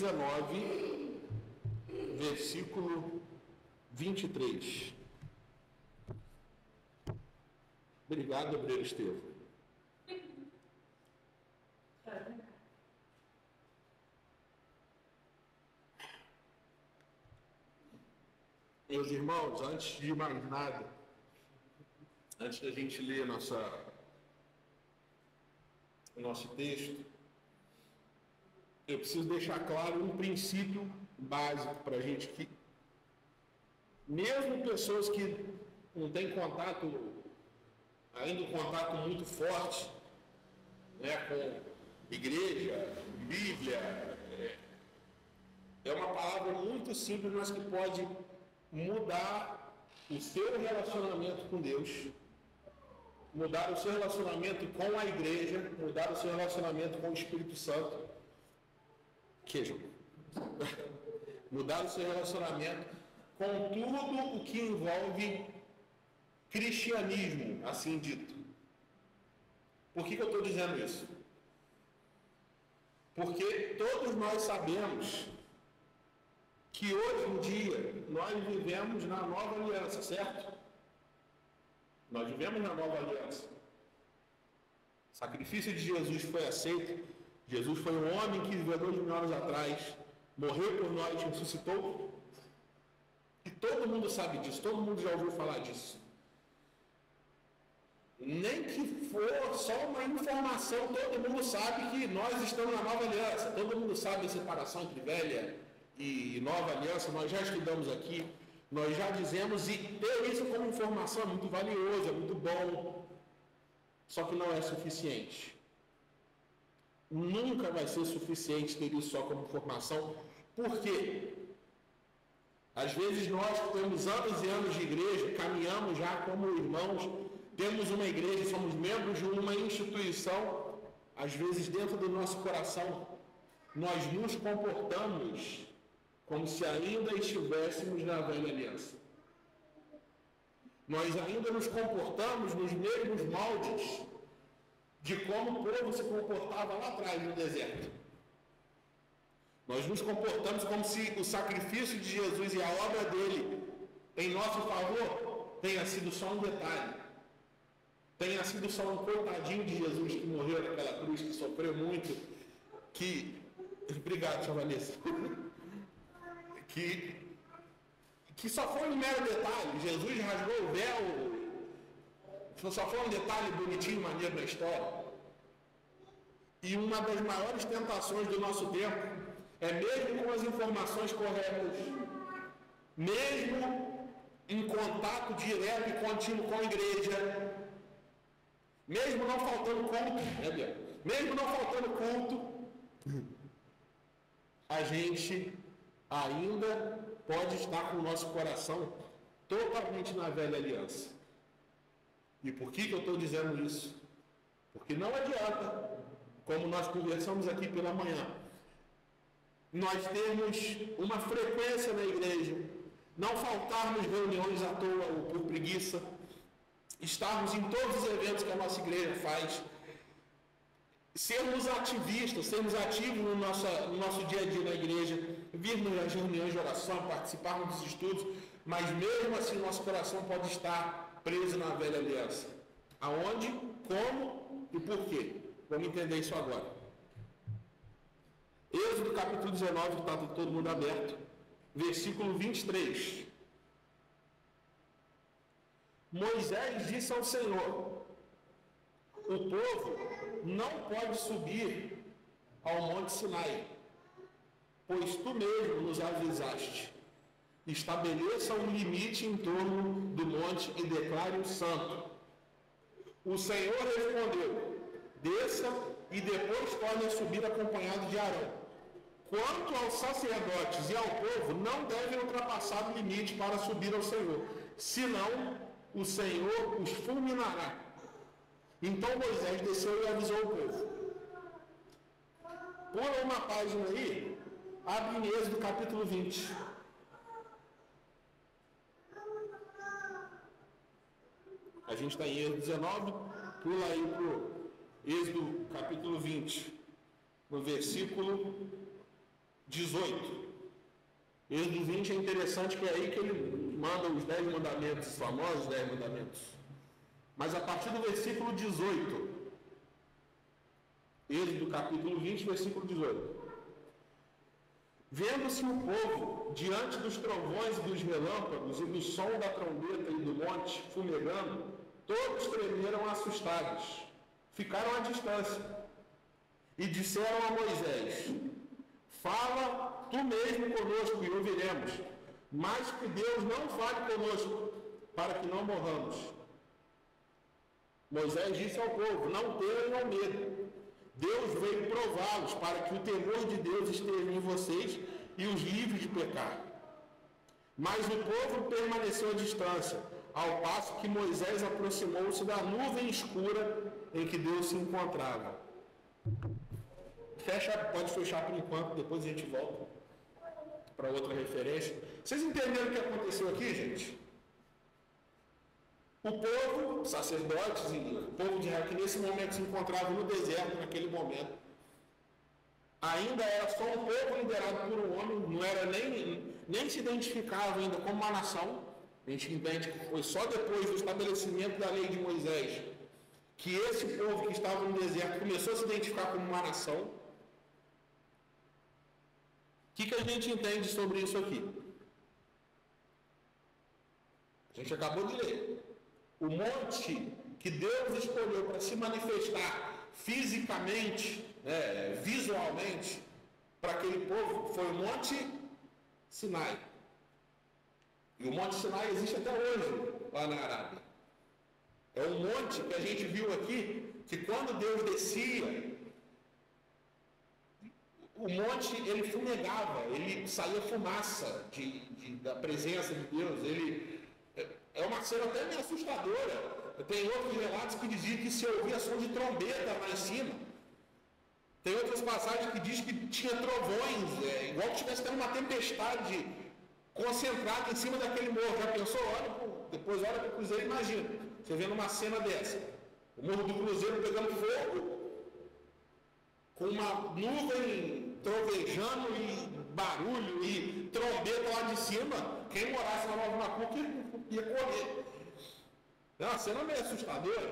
19, versículo 23. Obrigado, obreiro Estevão. Meus irmãos, antes de mais nada, antes da gente ler o nosso texto, eu preciso deixar claro um princípio básico para a gente que, mesmo pessoas que não têm ainda um contato muito forte, né, com igreja, Bíblia, é uma palavra muito simples, mas que pode mudar o seu relacionamento com Deus, mudar o seu relacionamento com a igreja, mudar o seu relacionamento com o Espírito Santo, mudar o seu relacionamento com tudo o que envolve cristianismo, assim dito. Por que eu estou dizendo isso? Porque todos nós sabemos que hoje em dia nós vivemos na nova aliança, certo? Nós vivemos na nova aliança. O sacrifício de Jesus foi aceito. Jesus foi um homem que viveu 2000 anos atrás, morreu por nós, ressuscitou. E todo mundo sabe disso, todo mundo já ouviu falar disso. Nem que for só uma informação, todo mundo sabe que nós estamos na nova aliança. Todo mundo sabe a separação entre velha e nova aliança, nós já estudamos aqui, nós já dizemos, e ter isso como informação é muito valioso, é muito bom, só que não é suficiente. Nunca vai ser suficiente ter isso só como informação. Por quê? Às vezes nós que temos anos e anos de igreja, caminhamos já como irmãos, temos uma igreja, somos membros de uma instituição, às vezes dentro do nosso coração, nós nos comportamos como se ainda estivéssemos na velha aliança. Nós ainda nos comportamos nos mesmos moldes de como o povo se comportava lá atrás no deserto. Nós nos comportamos como se o sacrifício de Jesus e a obra dele em nosso favor tenha sido só um detalhe, tenha sido só um coitadinho de Jesus que morreu naquela cruz, que sofreu muito, que... Obrigado, tia Vanessa. Que só foi um mero detalhe. Jesus rasgou o véu, só foi um detalhe bonitinho, maneiro na história. E uma das maiores tentações do nosso tempo é, mesmo com as informações corretas, mesmo em contato direto e contínuo com a igreja, mesmo não faltando culto, mesmo não faltando culto, a gente ainda pode estar com o nosso coração totalmente na velha aliança. E por que eu estou dizendo isso? Porque não adianta, como nós conversamos aqui pela manhã, nós termos uma frequência na igreja, não faltarmos reuniões à toa ou por preguiça, estarmos em todos os eventos que a nossa igreja faz, sermos ativistas, sermos ativos no nosso dia a dia na igreja, virmos nas reuniões de oração, participarmos dos estudos, mas mesmo assim nosso coração pode estar preso na velha aliança. Aonde, como e por quê? Vamos entender isso agora. Êxodo capítulo 19, que está todo mundo aberto, versículo 23. Moisés disse ao Senhor: o povo não pode subir ao monte Sinai, pois tu mesmo nos avisaste. Estabeleça um limite em torno do monte e declare-o santo. O Senhor respondeu: desça e depois torne a subir acompanhado de Arão. Quanto aos sacerdotes e ao povo, não devem ultrapassar o limite para subir ao Senhor, senão o Senhor os fulminará. Então Moisés desceu e avisou o povo. Pula uma página aí, abre em Êxodo capítulo 20. A gente está em Êxodo 19, pula aí para o Êxodo capítulo 20, no versículo 18. Êxodo 20 é interessante, que é aí que ele manda os 10 mandamentos, os famosos 10 mandamentos. Mas a partir do versículo 18, Êxodo capítulo 20, versículo 18. Vendo-se o povo diante dos trovões e dos relâmpagos e do som da trombeta e do monte fumegando, todos tremeram assustados, ficaram à distância e disseram a Moisés: fala tu mesmo conosco e ouviremos, mas que Deus não fale conosco, para que não morramos. Moisés disse ao povo: não tenham medo. Deus veio prová-los para que o temor de Deus esteja em vocês e os livre de pecar. Mas o povo permaneceu à distância, ao passo que Moisés aproximou-se da nuvem escura em que Deus se encontrava. Pode fechar por enquanto, depois a gente volta para outra referência. Vocês entenderam o que aconteceu aqui, gente? O povo, sacerdotes e o povo de Israel, que nesse momento se encontrava no deserto, naquele momento, ainda era só um povo liderado por um homem, não era nem se identificava ainda como uma nação. A gente entende que foi só depois do estabelecimento da lei de Moisés que esse povo que estava no deserto começou a se identificar como uma nação. O que a gente entende sobre isso aqui? A gente acabou de ler. O monte que Deus escolheu para se manifestar fisicamente, visualmente, para aquele povo, foi o Monte Sinai. E o Monte Sinai existe até hoje, lá na Arábia. É um monte que a gente viu aqui, que quando Deus descia, o monte, ele fumegava, ele saía fumaça da presença de Deus. É uma cena até meio assustadora. Tem outros relatos que diziam que se ouvia som de trombeta lá em cima. Tem outras passagens que diz que tinha trovões, igual que estivesse tendo uma tempestade concentrada em cima daquele morro. Já pensou? Depois olha para o Cruzeiro e imagina. Você vendo uma cena dessa. O Morro do Cruzeiro pegando fogo, com uma nuvem trovejando e barulho e trombeta lá de cima. Quem morasse na Nova Macuca ia correr. É uma cena meio assustadora.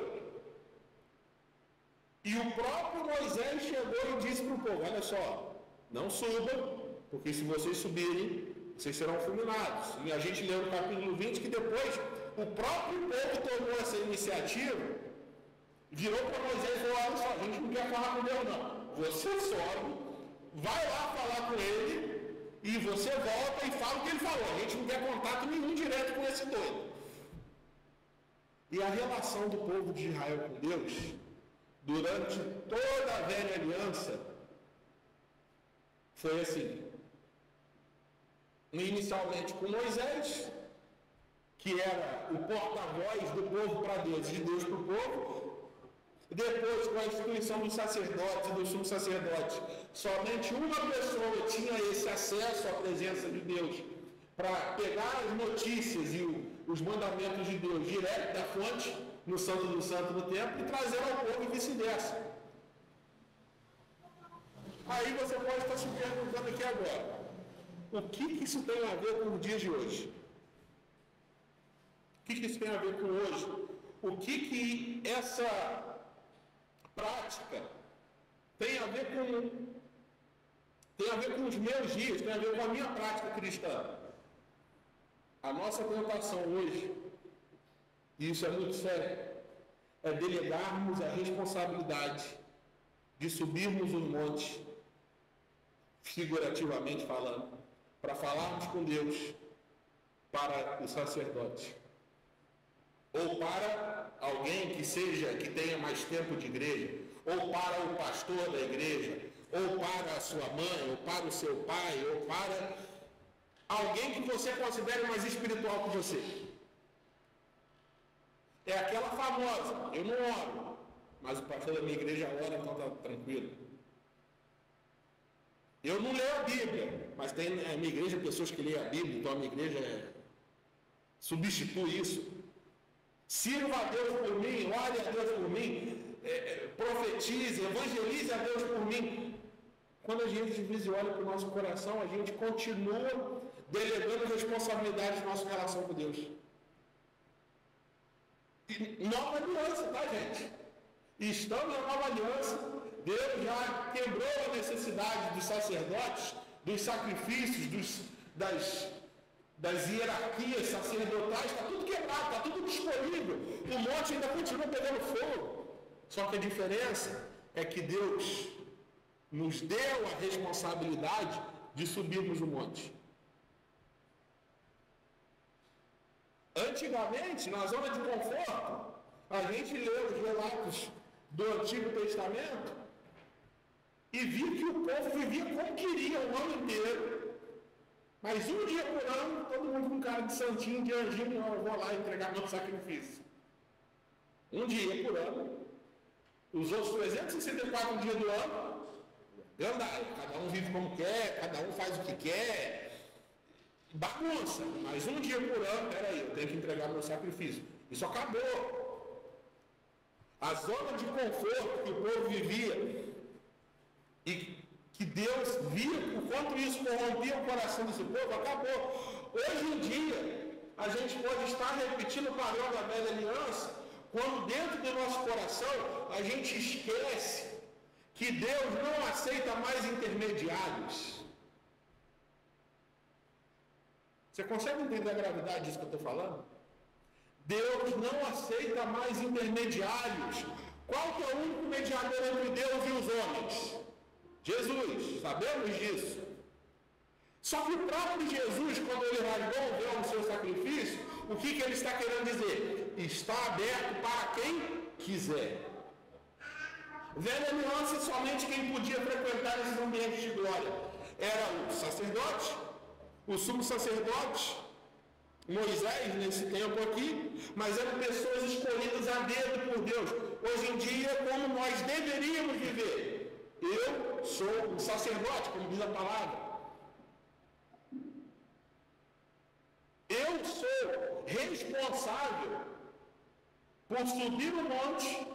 E o próprio Moisés chegou e disse para o povo: olha só, não subam, porque se vocês subirem, vocês serão fulminados. E a gente leu no capítulo 20 que depois o próprio povo tomou essa iniciativa, virou para Moisés e falou: olha só, a gente não quer falar com Deus não. Você sobe, vai lá falar com ele, e você volta e fala o que ele falou. A gente não quer contato nenhum direto com esse doido. E a relação do povo de Israel com Deus, durante toda a velha aliança, foi assim. Inicialmente com Moisés, que era o porta-voz do povo para Deus e de Deus para o povo. Depois, com a instituição dos sacerdotes e do sumo sacerdote, somente uma pessoa tinha esse acesso à presença de Deus para pegar as notícias e os mandamentos de Deus direto da fonte, no Santo do Santo no templo, e trazer ao povo e vice-versa. Aí você pode estar se perguntando aqui agora: o que isso tem a ver com os dias de hoje? O que isso tem a ver com hoje? O que essa prática tem a ver com os meus dias, tem a ver com a minha prática cristã? A nossa tentação hoje, e isso é muito sério, é delegarmos a responsabilidade de subirmos os montes, figurativamente falando, para falarmos com Deus para o sacerdote, ou para alguém que tenha mais tempo de igreja, ou para o pastor da igreja, ou para a sua mãe, ou para o seu pai, ou para alguém que você considere mais espiritual que você. É aquela famosa: eu não oro, mas o pastor da minha igreja ora, então está tranquilo. Eu não leio a Bíblia, mas tem na minha igreja pessoas que leem a Bíblia, então a minha igreja substitui isso. Sirva a Deus por mim, ore a Deus por mim, profetize, evangelize a Deus por mim. quando a gente às vezes olha para o nosso coração, a gente continua delegando responsabilidade na nossa relação com Deus. E nova aliança, tá, gente? Estamos na nova aliança. Deus já quebrou a necessidade dos sacerdotes, dos sacrifícios, das hierarquias sacerdotais, está tudo quebrado, está tudo disponível. O monte ainda continua pegando fogo. Só que a diferença é que Deus nos deu a responsabilidade de subirmos o monte. Antigamente, na zona de conforto, a gente lê os relatos do Antigo Testamento e viu que o povo vivia como queria o ano inteiro. Mas um dia por ano, todo mundo com cara de santinho, de anjinho, não, eu vou lá entregar meu sacrifício. Um dia por ano. Os outros 364 dias do ano, gandalho. Cada um vive como quer, cada um faz o que quer. Bagunça. Mas um dia por ano, peraí, eu tenho que entregar meu sacrifício. Isso acabou. A zona de conforto que o povo vivia e que Deus via o quanto isso corrompia o coração desse povo, acabou. Hoje em dia, a gente pode estar repetindo o padrão da velha aliança, quando dentro do nosso coração a gente esquece que Deus não aceita mais intermediários. Você consegue entender a gravidade disso que eu estou falando? Deus não aceita mais intermediários. Qual que é o único mediador entre Deus e os homens? Jesus, sabemos disso. Só que o próprio Jesus, quando ele rasgou o véu no seu sacrifício, o que ele está querendo dizer? Está aberto para quem quiser. Velha aliança, somente quem podia frequentar esses ambientes de glória era o sacerdote, o sumo sacerdote, Moisés nesse tempo aqui, mas eram pessoas escolhidas a dedo por Deus. Hoje em dia, como nós deveríamos viver? Eu sou um sacerdote, como diz a palavra. Eu sou responsável por subir o monte,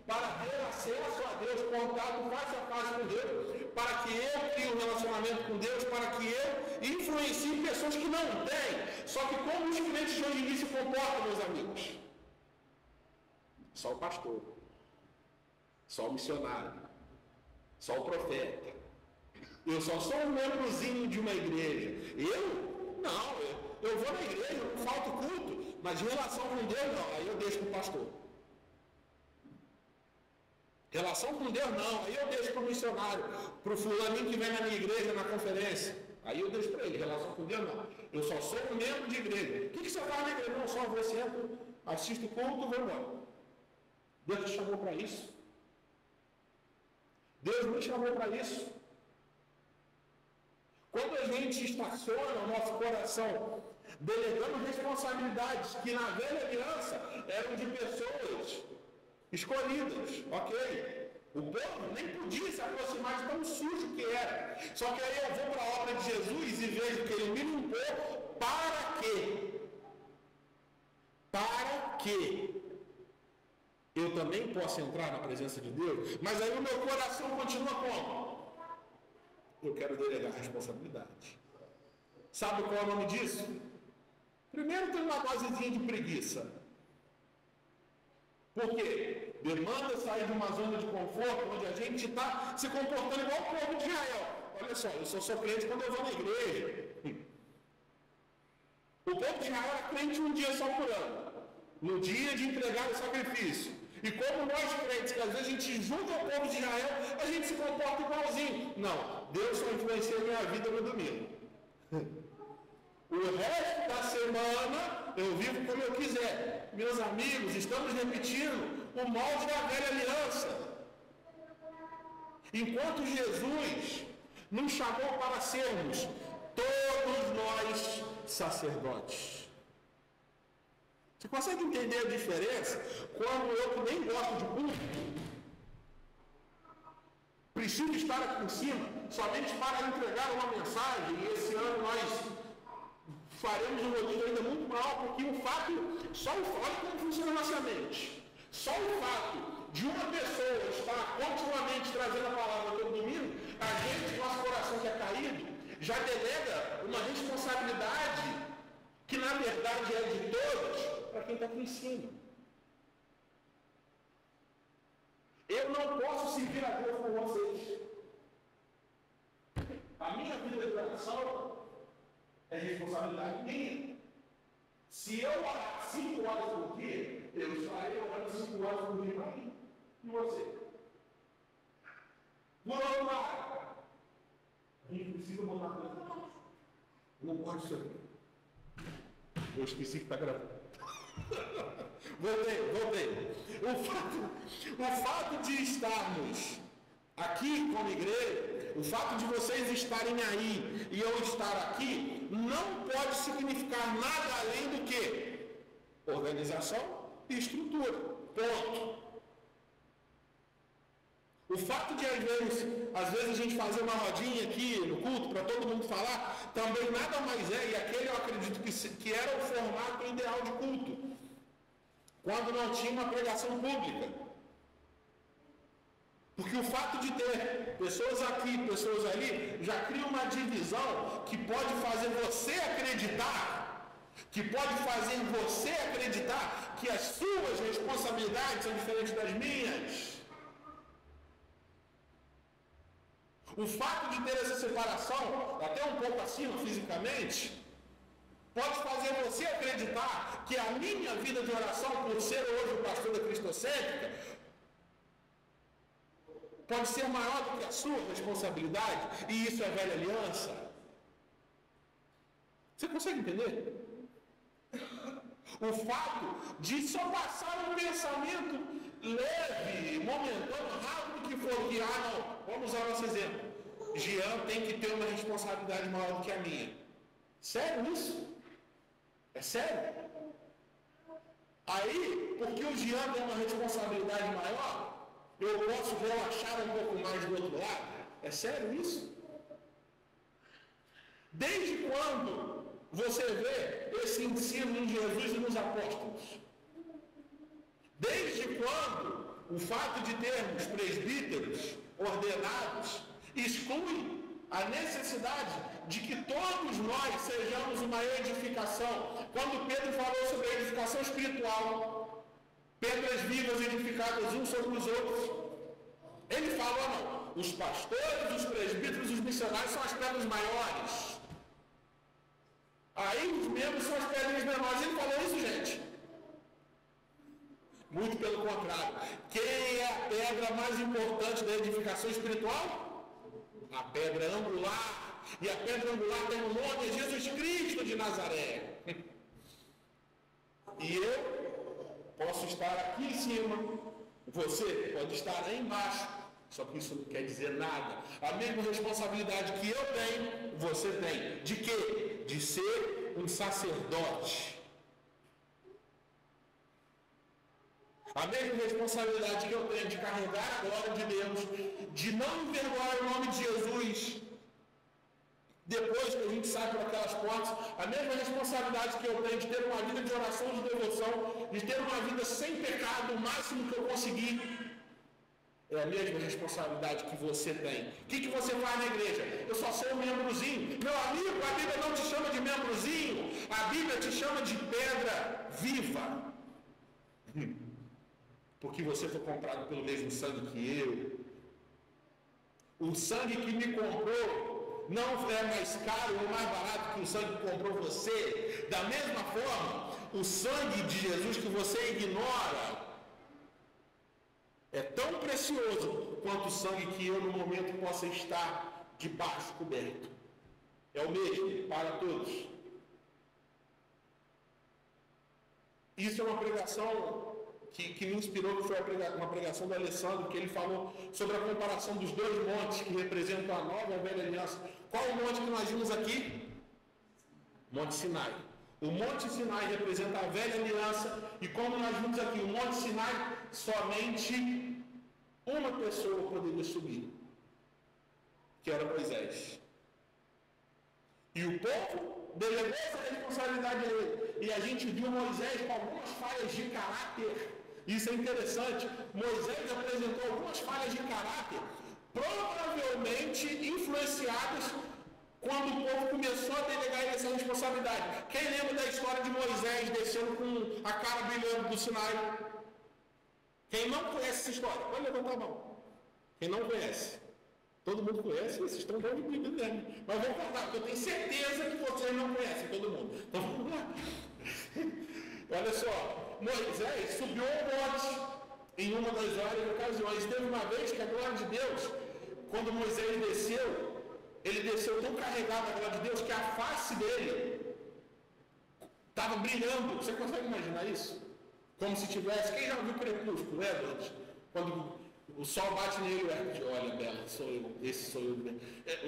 para ter acesso a Deus, contato face a face com Deus, para que eu crie um relacionamento com Deus, para que eu influencie pessoas que não têm. Só que como os crentes de hoje em dia se comportam, meus amigos? Só o pastor, só o missionário, só o profeta. Eu só sou um membrozinho de uma igreja. Eu vou na igreja, não falta culto, mas em relação com Deus, não. Aí eu deixo com o pastor. Relação com Deus, não. Aí eu deixo para o missionário, para o fulaninho que vem na minha igreja, na conferência. Aí eu deixo para ele. Relação com Deus, não. Eu só sou um membro de igreja. O que você faz na igreja? Não, só vou sempre, assisto o culto e vou embora. Deus te chamou para isso. Deus me chamou para isso. Quando a gente estaciona o nosso coração delegando responsabilidades que na velha aliança eram de pessoas escolhidas, ok? O povo nem podia se aproximar de tão sujo que era. Só que aí eu vou para a obra de Jesus e vejo que ele me limpou para quê? Para que eu também possa entrar na presença de Deus? Mas aí o meu coração continua como? Eu quero delegar responsabilidade. Sabe qual é o nome disso? Primeiro tem uma dosezinha de preguiça. Por quê? Demanda sair de uma zona de conforto onde a gente está se comportando igual o povo de Israel. Olha só, eu só sou crente quando eu vou na igreja. O povo de Israel era crente um dia só por ano, no dia de entregar o sacrifício. E como nós crentes, que às vezes a gente junta ao povo de Israel, a gente se comporta igualzinho. Não, Deus só influencia a minha vida no domingo. O resto da semana eu vivo como eu quiser. Meus amigos, estamos repetindo o molde da velha aliança. Enquanto Jesus nos chamou para sermos todos nós sacerdotes. Você consegue entender a diferença quando eu, que nem gosto de culto, preciso estar aqui em cima somente para entregar uma mensagem? E esse ano nós faremos um motivo ainda muito maior, porque o fato, olha como funciona a nossa mente. Só o fato de uma pessoa estar continuamente trazendo a palavra todo domingo, a gente, nosso coração que é caído, já delega uma responsabilidade que na verdade é de todos para quem está aqui em cima. Eu não posso servir a Deus com vocês. A minha vida de oração é responsabilidade minha. Se eu orar 5 horas por dia, eu estarei orando 5 horas por dia para mim. E você? Por outro lado, a gente precisa botar coisa na mão. Não pode ser. Eu esqueci que está gravando. Voltei. O fato de estarmos aqui como igreja, o fato de vocês estarem aí e eu estar aqui, não pode significar nada além do que organização e estrutura. Ponto. O fato de, às vezes a gente fazer uma rodinha aqui no culto para todo mundo falar, também nada mais é, e aquele eu acredito que era o formato ideal de culto, quando não tinha uma pregação pública. Porque o fato de ter pessoas aqui, pessoas ali, já cria uma divisão que pode fazer você acreditar, que as suas responsabilidades são diferentes das minhas. O fato de ter essa separação, até um pouco acima fisicamente, pode fazer você acreditar que a minha vida de oração, por ser hoje o pastor da Cristocêntrica, pode ser maior do que a sua responsabilidade, e isso é velha aliança. Você consegue entender? O fato de só passar um pensamento leve, momentâneo, rápido que for, que, não, vamos usar nosso exemplo. Jean tem que ter uma responsabilidade maior do que a minha. Sério isso? É sério? Aí, porque o Jean tem uma responsabilidade maior, eu posso relaxar um pouco mais do outro lado? É sério isso? Desde quando você vê esse ensino em Jesus e nos apóstolos? Desde quando o fato de termos presbíteros ordenados exclui a necessidade de que todos nós sejamos uma edificação? Quando Pedro falou sobre a edificação espiritual, pedras vivas edificadas uns sobre os outros, ele falou, não, os pastores, os presbíteros, os missionários são as pedras maiores, aí os membros são as pedras menores. Ele falou isso, gente? Muito pelo contrário. Quem é a pedra mais importante da edificação espiritual? A pedra angular. E a pedra angular tem o nome de Jesus Cristo de Nazaré. E eu posso estar aqui em cima, você pode estar aí embaixo, só que isso não quer dizer nada. A mesma responsabilidade que eu tenho, você tem. De quê? De ser um sacerdote. A mesma responsabilidade que eu tenho de carregar a glória de Deus, de não envergonhar o nome de Jesus depois que a gente sai por aquelas portas, a mesma responsabilidade que eu tenho de ter uma vida de oração, de devoção, de ter uma vida sem pecado, o máximo que eu conseguir, é a mesma responsabilidade que você tem. O que você faz na igreja? Eu só sou um membrozinho. Meu amigo, a Bíblia não te chama de membrozinho, a Bíblia te chama de pedra viva. Porque você foi comprado pelo mesmo sangue que eu. O sangue que me comprou não é mais caro ou mais barato que o sangue que comprou você. Da mesma forma, o sangue de Jesus que você ignora é tão precioso quanto o sangue que eu no momento possa estar debaixo coberto. É o mesmo para todos. Isso é uma pregação que me inspirou, que foi uma pregação do Alessandro, que ele falou sobre a comparação dos dois montes que representam a nova e a velha aliança. Qual o monte que nós vimos aqui? Monte Sinai. O Monte Sinai representa a velha aliança, e como nós vimos aqui, o Monte Sinai, somente uma pessoa poderia subir, que era Moisés. E o povo delegou essa responsabilidade a ele. E a gente viu Moisés com algumas falhas de caráter Isso é interessante. Moisés apresentou algumas falhas de caráter, provavelmente influenciadas quando o povo começou a delegar ele essa responsabilidade. Quem lembra da história de Moisés descendo com a cara brilhando do Sinai? Quem não conhece essa história, pode levantar a mão. Quem não conhece? Todo mundo conhece, vocês estão dando Bíblia mesmo. Mas vamos contar, porque eu tenho certeza que vocês não conhecem todo mundo. Então vamos lá. Olha só, Moisés subiu ao monte em uma das várias ocasiões. Teve uma vez que a glória de Deus, quando Moisés desceu, ele desceu tão carregado da glória de Deus que a face dele estava brilhando. Você consegue imaginar isso? Como se tivesse... Quem já viu Crepúsculo, Edward? Quando o sol bate nele, o Edward, olha, Bela, sou eu, esse sou eu.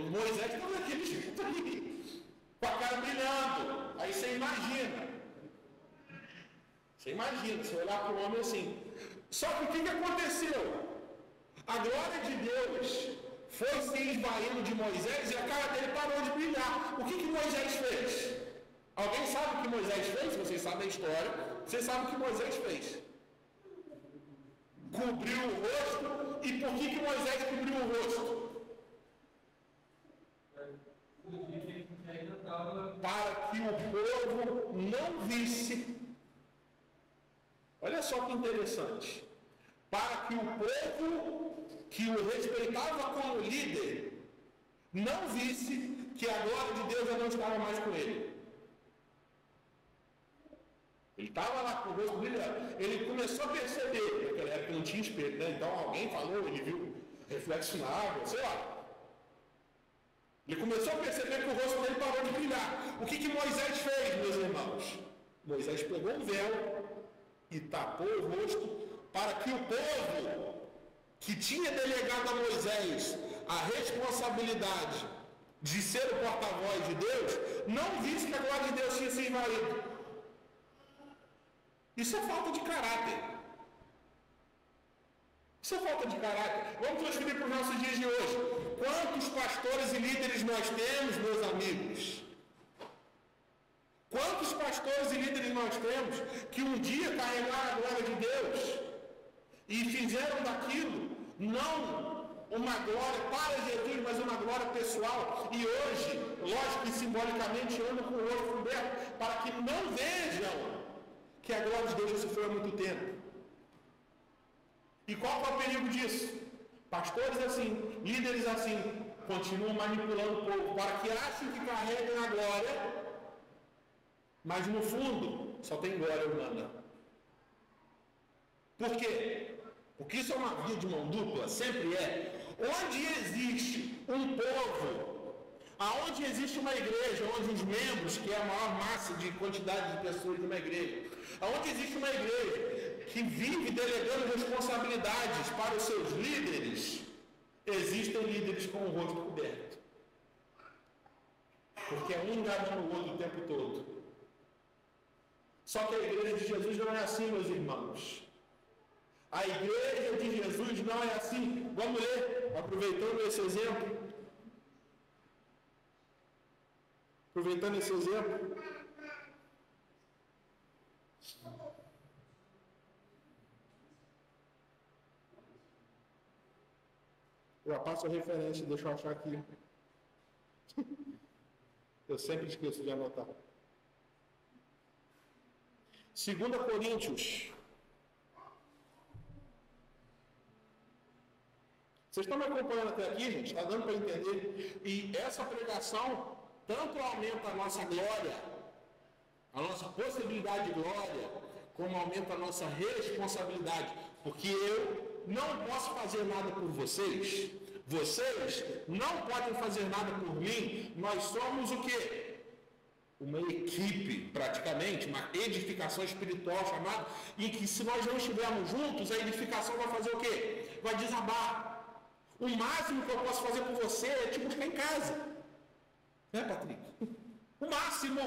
O Moisés estava daquele jeito ali, com a cara brilhando. Aí você imagina, você olhar para o homem assim. Só que o que aconteceu? A glória de Deus foi se esvaindo de Moisés e a cara dele parou de brilhar. O que Moisés fez? Alguém sabe o que Moisés fez? Vocês sabem a história. Vocês sabem o que Moisés fez? Cobriu o rosto. E por que Moisés cobriu o rosto? Para que o povo não visse. Olha só que interessante. Para que o povo que o respeitava como líder não visse que a glória de Deus já não estava mais com ele. Ele estava lá com o rosto brilhando. Ele começou a perceber, naquela época não tinha espelho, né? Então alguém falou, ele viu reflexo na água, sei lá. Ele começou a perceber que o rosto dele parou de brilhar. O que Moisés fez, meus irmãos? Moisés pegou um véu e tapou o rosto para que o povo que tinha delegado a Moisés a responsabilidade de ser o porta-voz de Deus, não visse que a glória de Deus tinha se esvaído. Isso é falta de caráter. Isso é falta de caráter. Vamos transferir para os nossos dias de hoje. Quantos pastores e líderes nós temos, meus amigos? Quantos pastores e líderes nós temos que um dia carregaram a glória de Deus e fizeram daquilo não uma glória para Jesus, mas uma glória pessoal. E hoje, lógico que simbolicamente, andam com o rosto coberto para que não vejam que a glória de Deus já se foi há muito tempo. E qual é o perigo disso? Pastores assim, líderes assim, continuam manipulando o povo para que achem que carregam a glória, mas no fundo só tem glória humana. Por quê? Porque isso é uma via de mão dupla, sempre é. Onde existe um povo, aonde existe uma igreja, onde os membros, que é a maior massa de quantidade de pessoas de uma igreja, aonde existe uma igreja que vive delegando responsabilidades para os seus líderes, existem líderes com o rosto coberto. Porque é um engaja no outro o tempo todo. Só que a igreja de Jesus não é assim, meus irmãos. A igreja de Jesus não é assim. Vamos ler, aproveitando esse exemplo. Aproveitando esse exemplo. Eu passo a referência, deixa eu achar aqui. Eu sempre esqueço de anotar. 2 Coríntios. Vocês estão me acompanhando até aqui, gente? Está dando para entender? E essa pregação tanto aumenta a nossa glória, a nossa possibilidade de glória, como aumenta a nossa responsabilidade. Porque eu não posso fazer nada por vocês. Vocês não podem fazer nada por mim. Nós somos o quê? Uma equipe, praticamente, uma edificação espiritual chamada, em que se nós não estivermos juntos, a edificação vai fazer o quê? Vai desabar. O máximo que eu posso fazer por você é te buscar em casa. Né, Patrick? O máximo.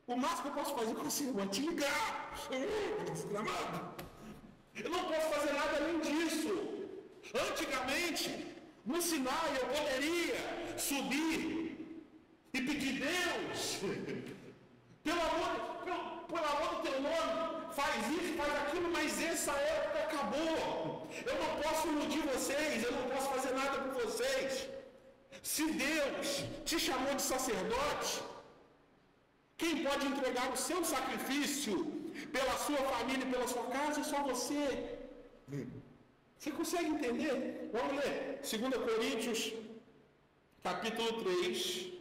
O máximo que eu posso fazer com você é te ligar. Eu não posso fazer nada além disso. Antigamente, no Sinai, eu poderia subir e pedir: Deus, Pelo amor do teu nome, faz isso, faz aquilo, mas essa época acabou. Eu não posso iludir vocês, eu não posso fazer nada por vocês. Se Deus te chamou de sacerdote, quem pode entregar o seu sacrifício pela sua família e pela sua casa é só você. Você consegue entender? Vamos ler. 2 Coríntios, capítulo 3.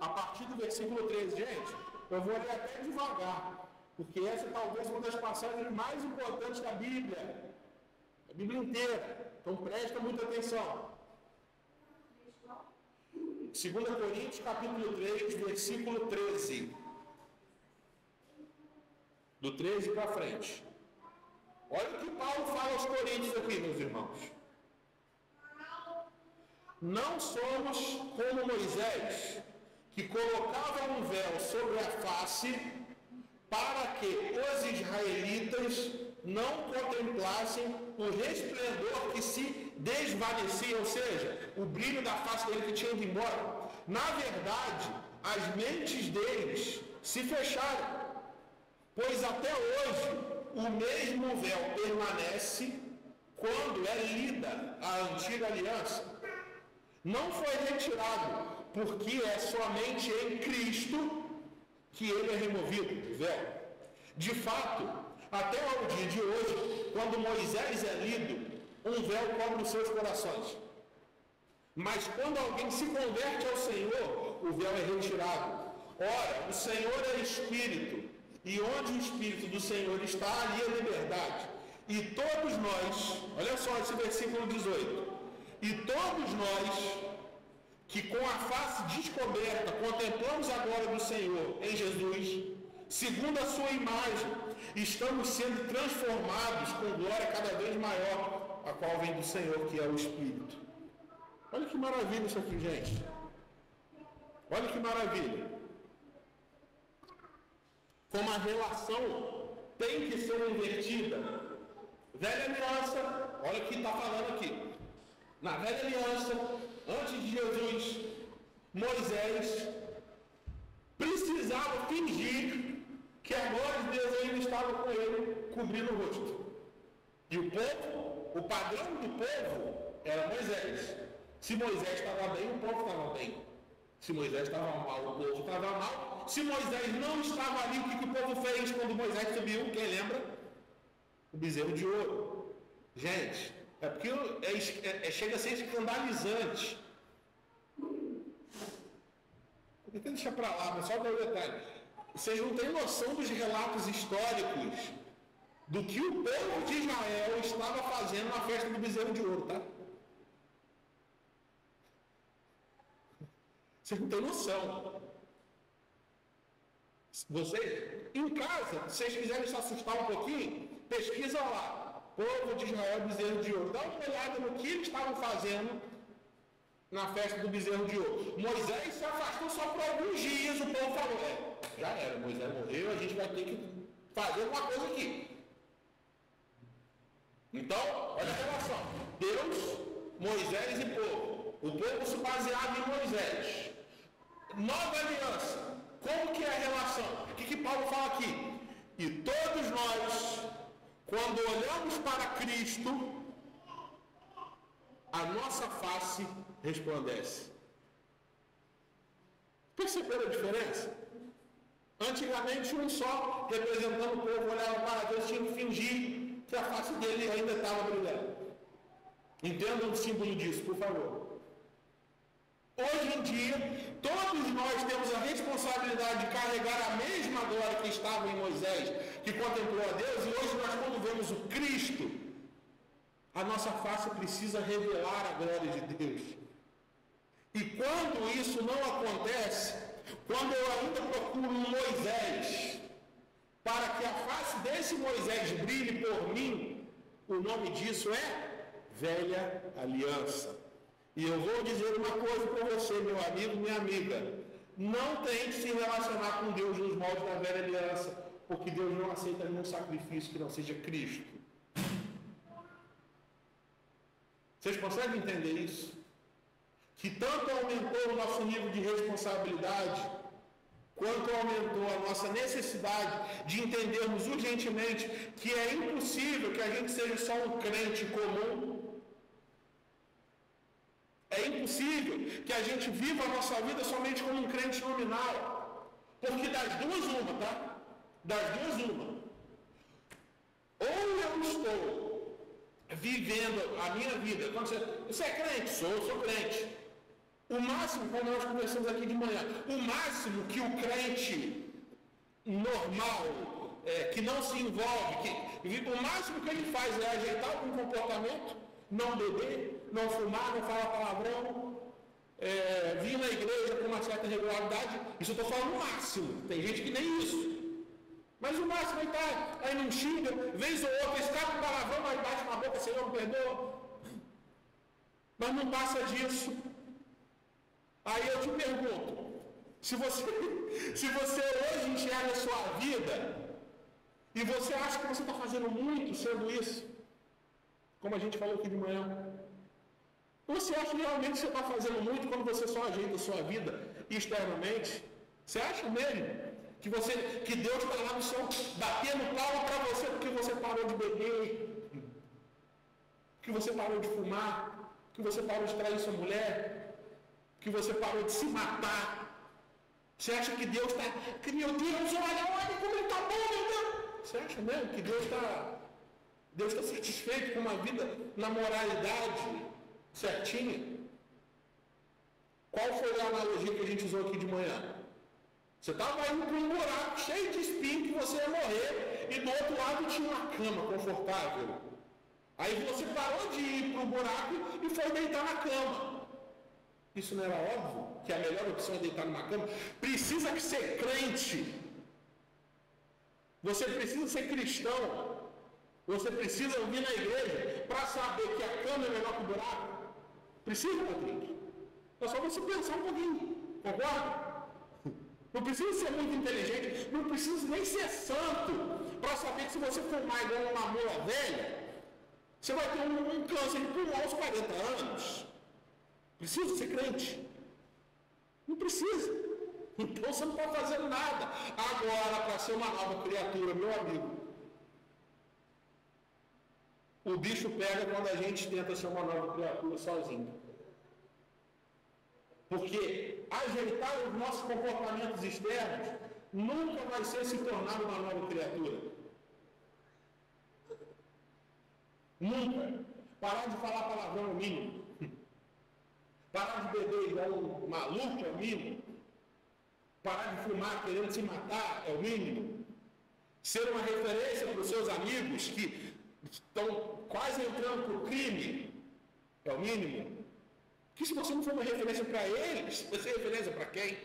A partir do versículo 13, gente, eu vou ler até devagar, porque essa talvez uma das passagens mais importantes da Bíblia, a Bíblia inteira. Então presta muita atenção. 2 Coríntios, capítulo 3, versículo 13. Do 13 para frente. Olha o que Paulo fala aos Coríntios aqui, meus irmãos. Não somos como Moisés, que colocava um véu sobre a face para que os israelitas não contemplassem o resplendor que se desvanecia, ou seja, o brilho da face dele que tinha ido embora. Na verdade, as mentes deles se fecharam, pois até hoje o mesmo véu permanece quando é lida a antiga aliança. Não foi retirado, porque é somente em Cristo que ele é removido, o véu. De fato, até ao dia de hoje, quando Moisés é lido, um véu cobre os seus corações. Mas quando alguém se converte ao Senhor, o véu é retirado. Ora, o Senhor é Espírito, e onde o Espírito do Senhor está, ali é liberdade. E todos nós, olha só esse versículo 18, e todos nós, que com a face descoberta contemplamos a glória do Senhor em Jesus, segundo a sua imagem, estamos sendo transformados com glória cada vez maior, a qual vem do Senhor, que é o Espírito. Olha que maravilha isso aqui, gente. Olha que maravilha. Como a relação tem que ser invertida. Velha aliança, olha o que está falando aqui. Na velha aliança, antes de Jesus, Moisés precisava fingir que a glória de Deus ainda estava com ele, cobrindo o rosto. E o povo, o padrão do povo era Moisés. Se Moisés estava bem, o povo estava bem. Se Moisés estava mal, o povo estava mal. Se Moisés não estava ali, o que o povo fez quando Moisés subiu? Quem lembra? O bezerro de ouro. Gente, é porque chega a ser escandalizante. Deixa para lá, mas só para o detalhe. Vocês não têm noção dos relatos históricos do que o povo de Israel estava fazendo na festa do bezerro de ouro, tá? Vocês não têm noção. Vocês, em casa, se vocês quiserem se assustar um pouquinho, pesquisa lá. Povo de Israel, bezerro de ouro. Dá uma olhada no que eles estavam fazendo na festa do bezerro de ouro. Moisés se afastou só por alguns dias, o povo falou, já era, Moisés morreu, a gente vai ter que fazer alguma coisa aqui. Então, olha a relação. Deus, Moisés e povo. O povo se baseava em Moisés. Nova aliança. Como que é a relação? O que Paulo fala aqui? E todos nós, quando olhamos para Cristo, a nossa face resplandece. Perceberam a diferença? Antigamente, um só, representando o povo, olhava para Deus, tinha que fingir que a face dele ainda estava brilhando. Entendam o símbolo disso, por favor. Hoje em dia, todos nós temos a responsabilidade de carregar a mesma glória que estava em Moisés, que contemplou a Deus, e hoje nós, quando vemos o Cristo, a nossa face precisa revelar a glória de Deus. E quando isso não acontece, quando eu ainda procuro um Moisés, para que a face desse Moisés brilhe por mim, o nome disso é velha aliança. E eu vou dizer uma coisa para você, meu amigo, minha amiga. Não tente se relacionar com Deus nos moldes da velha aliança, porque Deus não aceita nenhum sacrifício que não seja Cristo. Vocês conseguem entender isso? Que tanto aumentou o nosso nível de responsabilidade, quanto aumentou a nossa necessidade de entendermos urgentemente que é impossível que a gente seja só um crente comum. É impossível que a gente viva a nossa vida somente como um crente nominal. Porque das duas uma, tá? Das duas uma. Ou eu estou vivendo a minha vida. Quando você é crente? Sou crente. O máximo, como nós conversamos aqui de manhã, o máximo que o crente normal, que não se envolve, o máximo que ele faz é ajeitar algum comportamento, não beber, não fumar, não falar palavrão, vir na igreja com uma certa regularidade. Isso eu estou falando o máximo. Tem gente que nem isso. Mas o máximo ele está, aí não xinga, vez ou outra, escapa um palavrão, mas bate na boca, Senhor, me perdoa. Mas não passa disso. Aí eu te pergunto, se você hoje enxerga a sua vida, e você acha que você está fazendo muito sendo isso, como a gente falou aqui de manhã, você acha realmente que você está fazendo muito quando você só ajeita a sua vida externamente? Você acha mesmo que Deus está lá no céu batendo palma para você porque você parou de beber, que você parou de fumar, que você parou de trair sua mulher, que você parou de se matar? Você acha que Deus está... Que meu Deus, olha como ele está bom, meu Deus! Você acha mesmo que Deus está satisfeito com uma vida na moralidade certinha? Qual foi a analogia que a gente usou aqui de manhã? Você estava indo para um buraco cheio de espinho que você ia morrer e do outro lado tinha uma cama confortável. Aí você parou de ir para o buraco e foi deitar na cama. Isso não era óbvio? Que a melhor opção é deitar numa cama? Precisa ser crente. Você precisa ser cristão. Você precisa vir na igreja para saber que a cama é melhor que o buraco. Precisa, Rodrigo? É só você pensar um pouquinho. Concorda? Não precisa ser muito inteligente. Não precisa nem ser santo para saber que se você fumar igual uma mula velha, você vai ter um câncer de pulmão aos 40 anos. Precisa ser crente? Não precisa. Então você não está fazendo nada. Agora, para ser uma nova criatura, meu amigo, o bicho pega quando a gente tenta ser uma nova criatura sozinho. Porque ajeitar os nossos comportamentos externos nunca vai ser se tornar uma nova criatura. Nunca. Parar de falar palavrão é o mínimo. Parar de beber igual um maluco é o mínimo. Parar de fumar querendo se matar é o mínimo. Ser uma referência para os seus amigos que estão quase entrando para o crime é o mínimo. Que se você não for uma referência para eles, vai ser referência para quem?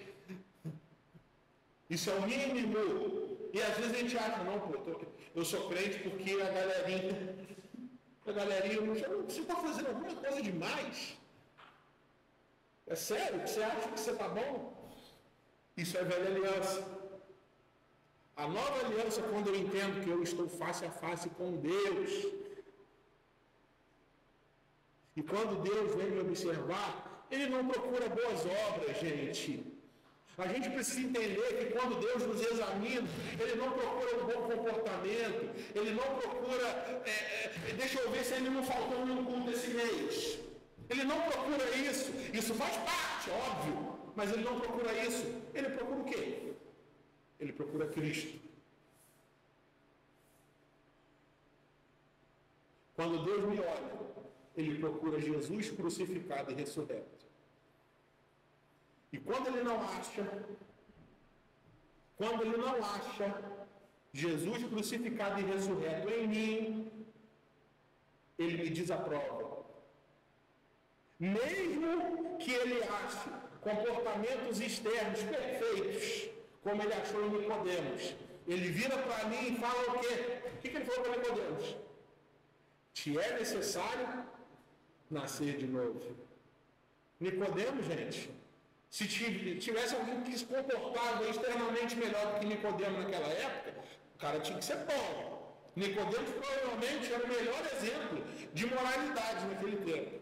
Isso é o mínimo. E às vezes a gente acha, não, pô, eu sou crente porque a galerinha você está fazendo alguma coisa demais. É sério? Você acha que você está bom? Isso é velha aliança. A nova aliança, quando eu entendo que eu estou face a face com Deus, e quando Deus vem me observar, Ele não procura boas obras, gente. A gente precisa entender que quando Deus nos examina, Ele não procura um bom comportamento, Ele não procura, deixa eu ver se Ele não faltou nenhum culto esse mês. Ele não procura isso. Isso faz parte, óbvio, mas Ele não procura isso. Ele procura o quê? Ele procura Cristo. Quando Deus me olha, Ele procura Jesus crucificado e ressurreto. E quando Ele não acha Jesus crucificado e ressurreto em mim, Ele me desaprova. Mesmo que Ele ache comportamentos externos perfeitos, como Ele achou em Nicodemos, Ele vira para mim e fala o quê? O que Ele falou para Nicodemos? Te é necessário nascer de novo. Nicodemos, gente, se tivesse alguém que se comportava externamente melhor do que Nicodemos naquela época, cara tinha que ser bom. Nicodemos provavelmente era o melhor exemplo de moralidade naquele tempo.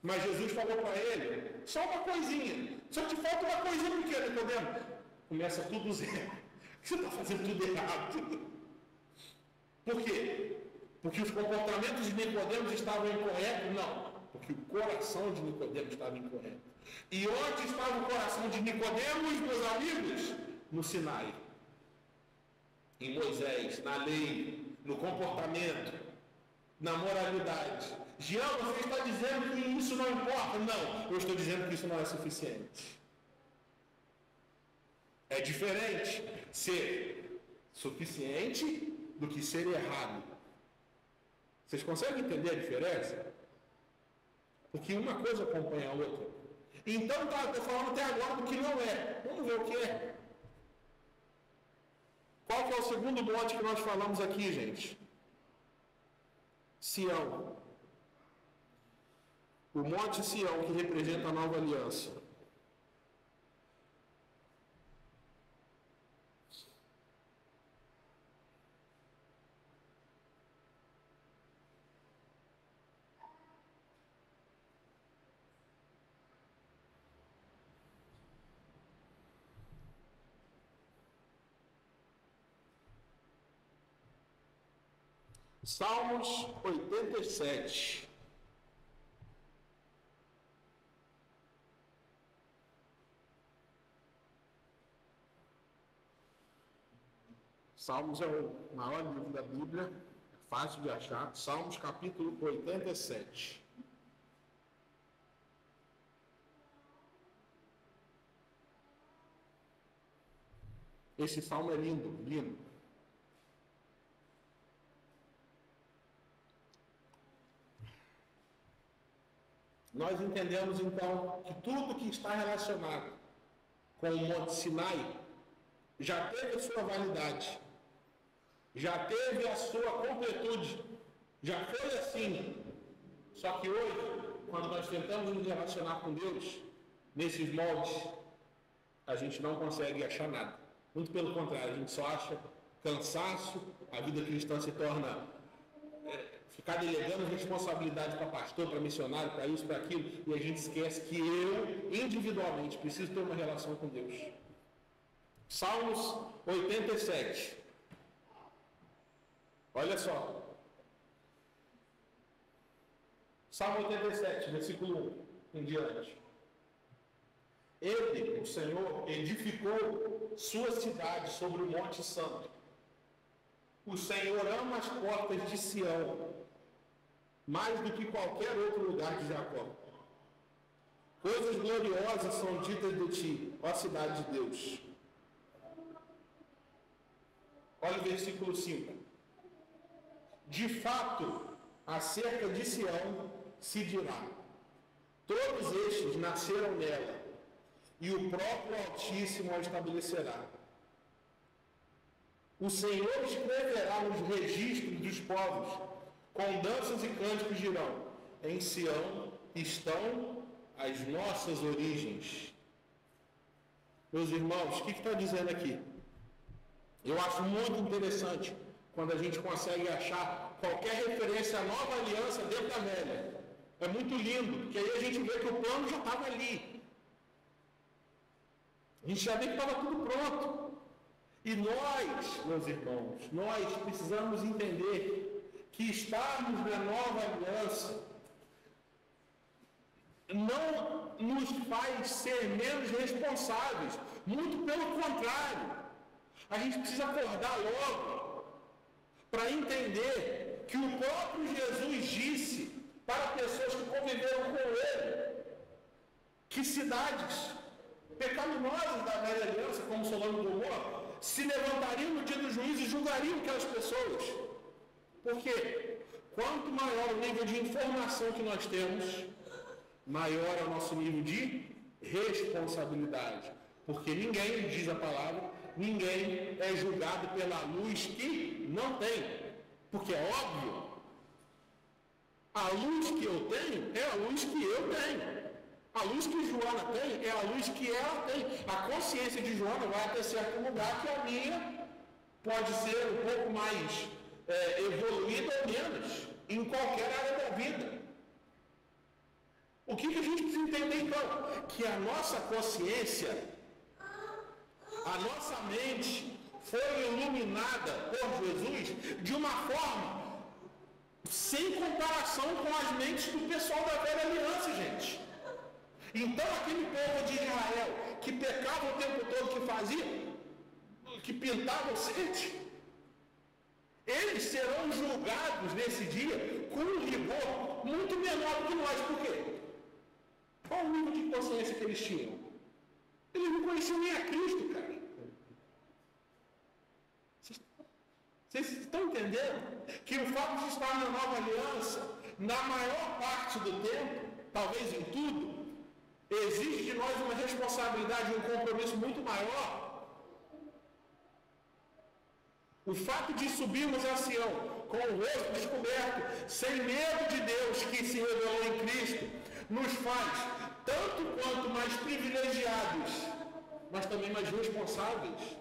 Mas Jesus falou para ele, só uma coisinha, só te falta uma coisinha pequena, Nicodemos. Começa tudo zero. Você está fazendo tudo errado. Por quê? Porque os comportamentos de Nicodemos estavam incorretos? Não. Porque o coração de Nicodemos estava incorreto. E onde estava o coração de Nicodemos, meus amigos? No Sinai. Em Moisés, na lei, no comportamento, na moralidade. Jean, você está dizendo que isso não importa? Não, eu estou dizendo que isso não é suficiente. É diferente ser suficiente do que ser errado. Vocês conseguem entender a diferença? Porque uma coisa acompanha a outra. Então, estou falando até agora do que não é. Vamos ver o que é. Qual que é o segundo monte que nós falamos aqui, gente? Sião. O monte Sião, que representa a nova aliança. Salmos 87. Salmos é o maior livro da Bíblia, é fácil de achar. Salmos capítulo 87. Esse salmo é lindo, lindo. Nós entendemos então que tudo que está relacionado com o Monte Sinai já teve a sua validade, já teve a sua completude, já foi assim. Só que hoje, quando nós tentamos nos relacionar com Deus, nesses moldes, a gente não consegue achar nada. Muito pelo contrário, a gente só acha cansaço, a vida cristã se torna ficar delegando responsabilidade para pastor, para missionário, para isso, para aquilo, e a gente esquece que eu, individualmente, preciso ter uma relação com Deus. Salmos 87. Olha só. Salmo 87, versículo 1 em diante. Ele, o Senhor, edificou sua cidade sobre o Monte Santo. O Senhor ama as portas de Sião, mais do que qualquer outro lugar de Jacó. Coisas gloriosas são ditas de ti, ó cidade de Deus. Olha o versículo 5. De fato, acerca de Sião se dirá: todos estes nasceram nela, e o próprio Altíssimo a estabelecerá. O Senhor escreverá nos registros dos povos, com danças e cânticos dirão: em Sião estão as nossas origens. Meus irmãos, o que está dizendo aqui? Eu acho muito interessante quando a gente consegue achar qualquer referência à nova aliança dentro da velha. É muito lindo, porque aí a gente vê que o plano já estava ali. A gente já vê que estava tudo pronto. E nós, meus irmãos, nós precisamos entender que estarmos na nova aliança não nos faz ser menos responsáveis. Muito pelo contrário. A gente precisa acordar logo para entender que o próprio Jesus disse para pessoas que conviveram com ele que cidades pecaminosas da velha aliança, como Sodoma e Gomorra, se levantariam no dia do juízo e julgariam aquelas pessoas. Por quê? Quanto maior o nível de informação que nós temos, maior é o nosso nível de responsabilidade. Porque ninguém, diz a palavra, ninguém é julgado pela luz que não tem. Porque é óbvio, a luz que eu tenho é a luz que eu tenho. A luz que Joana tem é a luz que ela tem. A consciência de Joana vai até certo lugar que a minha pode ser um pouco mais evoluída ou menos, em qualquer área da vida. O que a gente precisa entender então? Que a nossa consciência, a nossa mente foi iluminada por Jesus de uma forma sem comparação com as mentes do pessoal da velha aliança, gente. Então aquele povo de Israel que pecava o tempo todo, que fazia, que pintava o sete, eles serão julgados nesse dia com um rigor muito menor do que nós. Por quê? Qual o nível de consciência que eles tinham? Eles não conheciam nem a Cristo, cara. Vocês estão entendendo? Que o fato de estar na nova aliança, na maior parte do tempo, talvez em tudo, exige de nós uma responsabilidade e um compromisso muito maior. O fato de subirmos a Sião com o rosto descoberto, sem medo de Deus que se revelou em Cristo, nos faz tanto quanto mais privilegiados, mas também mais responsáveis.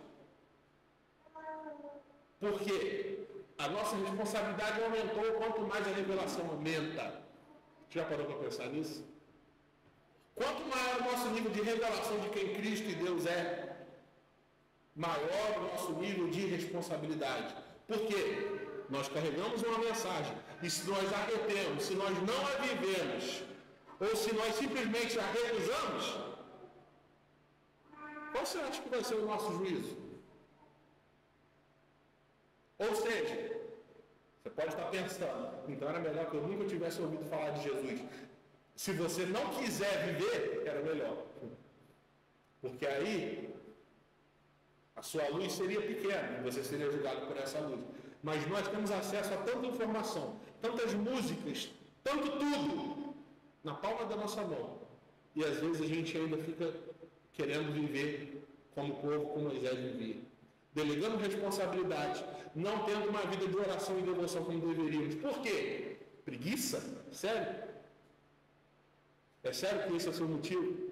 Porque a nossa responsabilidade aumentou quanto mais a revelação aumenta. Já parou para pensar nisso? Quanto maior o nosso nível de revelação de quem Cristo e Deus é, maior o nosso nível de responsabilidade. Por quê? Nós carregamos uma mensagem, e se nós a retemos, se nós não a vivemos, ou se nós simplesmente a recusamos, qual você acha que vai ser o nosso juízo? Ou seja, você pode estar pensando, então era melhor que eu nunca tivesse ouvido falar de Jesus. Se você não quiser viver, era melhor. Porque aí a sua luz seria pequena e você seria julgado por essa luz. Mas nós temos acesso a tanta informação, tantas músicas, tanto tudo na palma da nossa mão. E às vezes a gente ainda fica querendo viver como o povo, como Moisés vivia. Delegando responsabilidade, não tendo uma vida de oração e devoção como deveríamos. Por quê? Preguiça? Sério? É sério que esse é o seu motivo?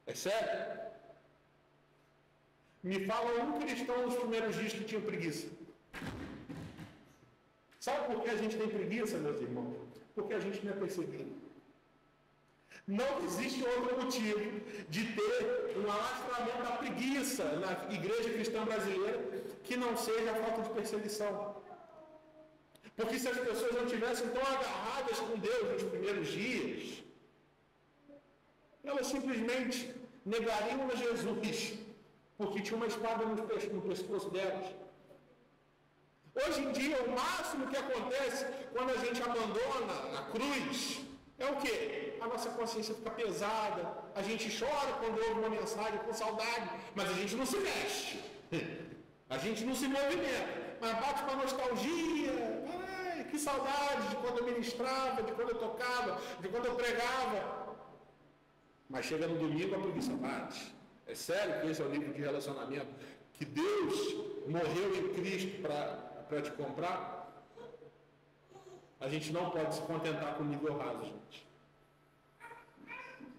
É sério? Me fala um cristão nos primeiros dias que tinha preguiça. Sabe por que a gente tem preguiça, meus irmãos? Porque a gente não é perseguido. Não existe outro motivo de ter um alastramento da preguiça na igreja cristã brasileira que não seja a falta de perseguição. Porque se as pessoas não tivessem tão agarradas com Deus nos primeiros dias, elas simplesmente negariam a Jesus, porque tinha uma espada no pescoço delas. Hoje em dia, o máximo que acontece quando a gente abandona a cruz é o quê? A nossa consciência fica pesada, a gente chora quando ouve uma mensagem com saudade, mas a gente não se mexe, a gente não se movimenta, mas bate com a nostalgia. Ai, que saudade de quando eu ministrava, de quando eu tocava, de quando eu pregava. Mas chega no domingo, a preguiça bate. É sério que esse é o nível de relacionamento que Deus morreu em Cristo para te comprar? A gente não pode se contentar com o nível raso, gente.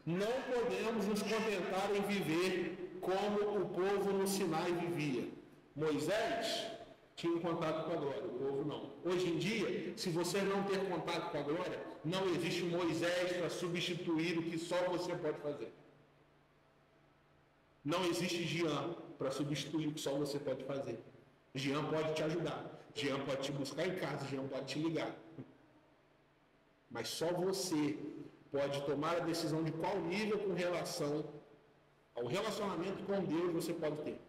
Não podemos nos contentar em viver como o povo no Sinai vivia. Moisés tinha um contato com a glória, o povo não. Hoje em dia, se você não ter contato com a glória, não existe Moisés para substituir o que só você pode fazer. Não existe Jean para substituir o que só você pode fazer. Jean pode te ajudar, Jean pode te buscar em casa, Jean pode te ligar. Mas só você pode tomar a decisão de qual nível com relação ao relacionamento com Deus você pode ter.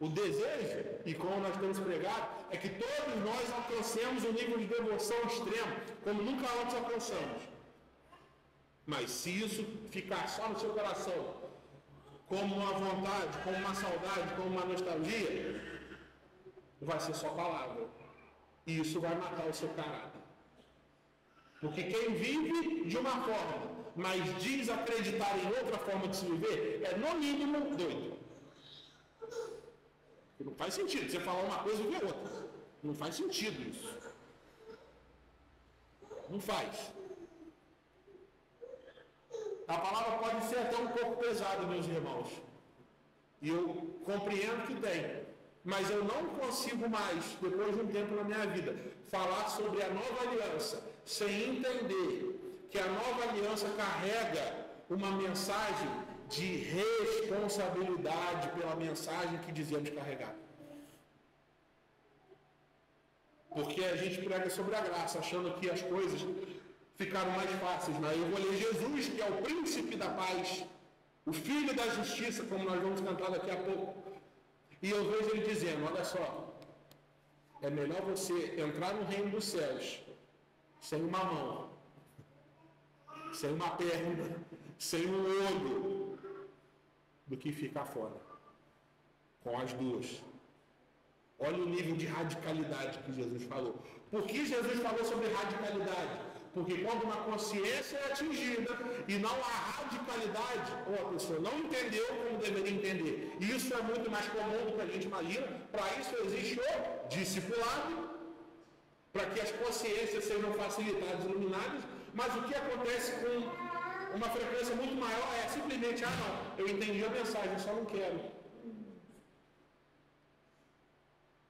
O desejo, e como nós temos pregado, é que todos nós alcancemos um nível de devoção extremo, como nunca antes alcançamos. Mas se isso ficar só no seu coração, como uma vontade, como uma saudade, como uma nostalgia, vai ser só palavra. E isso vai matar o seu caráter. Porque quem vive de uma forma, mas diz acreditar em outra forma de se viver, é no mínimo doido. Não faz sentido você falar uma coisa e ver outra. Não faz sentido isso. Não faz. A palavra pode ser até um pouco pesada, meus irmãos. E eu compreendo que tem. Mas eu não consigo mais, depois de um tempo na minha vida, falar sobre a nova aliança sem entender que a nova aliança carrega uma mensagem de responsabilidade pela mensagem que dizemos carregar. Porque a gente prega sobre a graça, achando que as coisas ficaram mais fáceis. Né? Eu vou ler Jesus, que é o príncipe da paz, o filho da justiça, como nós vamos cantar daqui a pouco. E eu vejo ele dizendo, olha só, é melhor você entrar no reino dos céus sem uma mão, sem uma perna, sem um olho, do que ficar fora, com as duas. Olha o nível de radicalidade que Jesus falou. Por que Jesus falou sobre radicalidade? Porque quando uma consciência é atingida e não há radicalidade, ou a pessoa não entendeu como deveria entender. E isso é muito mais comum do que a gente imagina. Para isso existe o discipulado, para que as consciências sejam facilitadas, iluminadas. Mas o que acontece com uma frequência muito maior é simplesmente, não, eu entendi a mensagem, eu só não quero.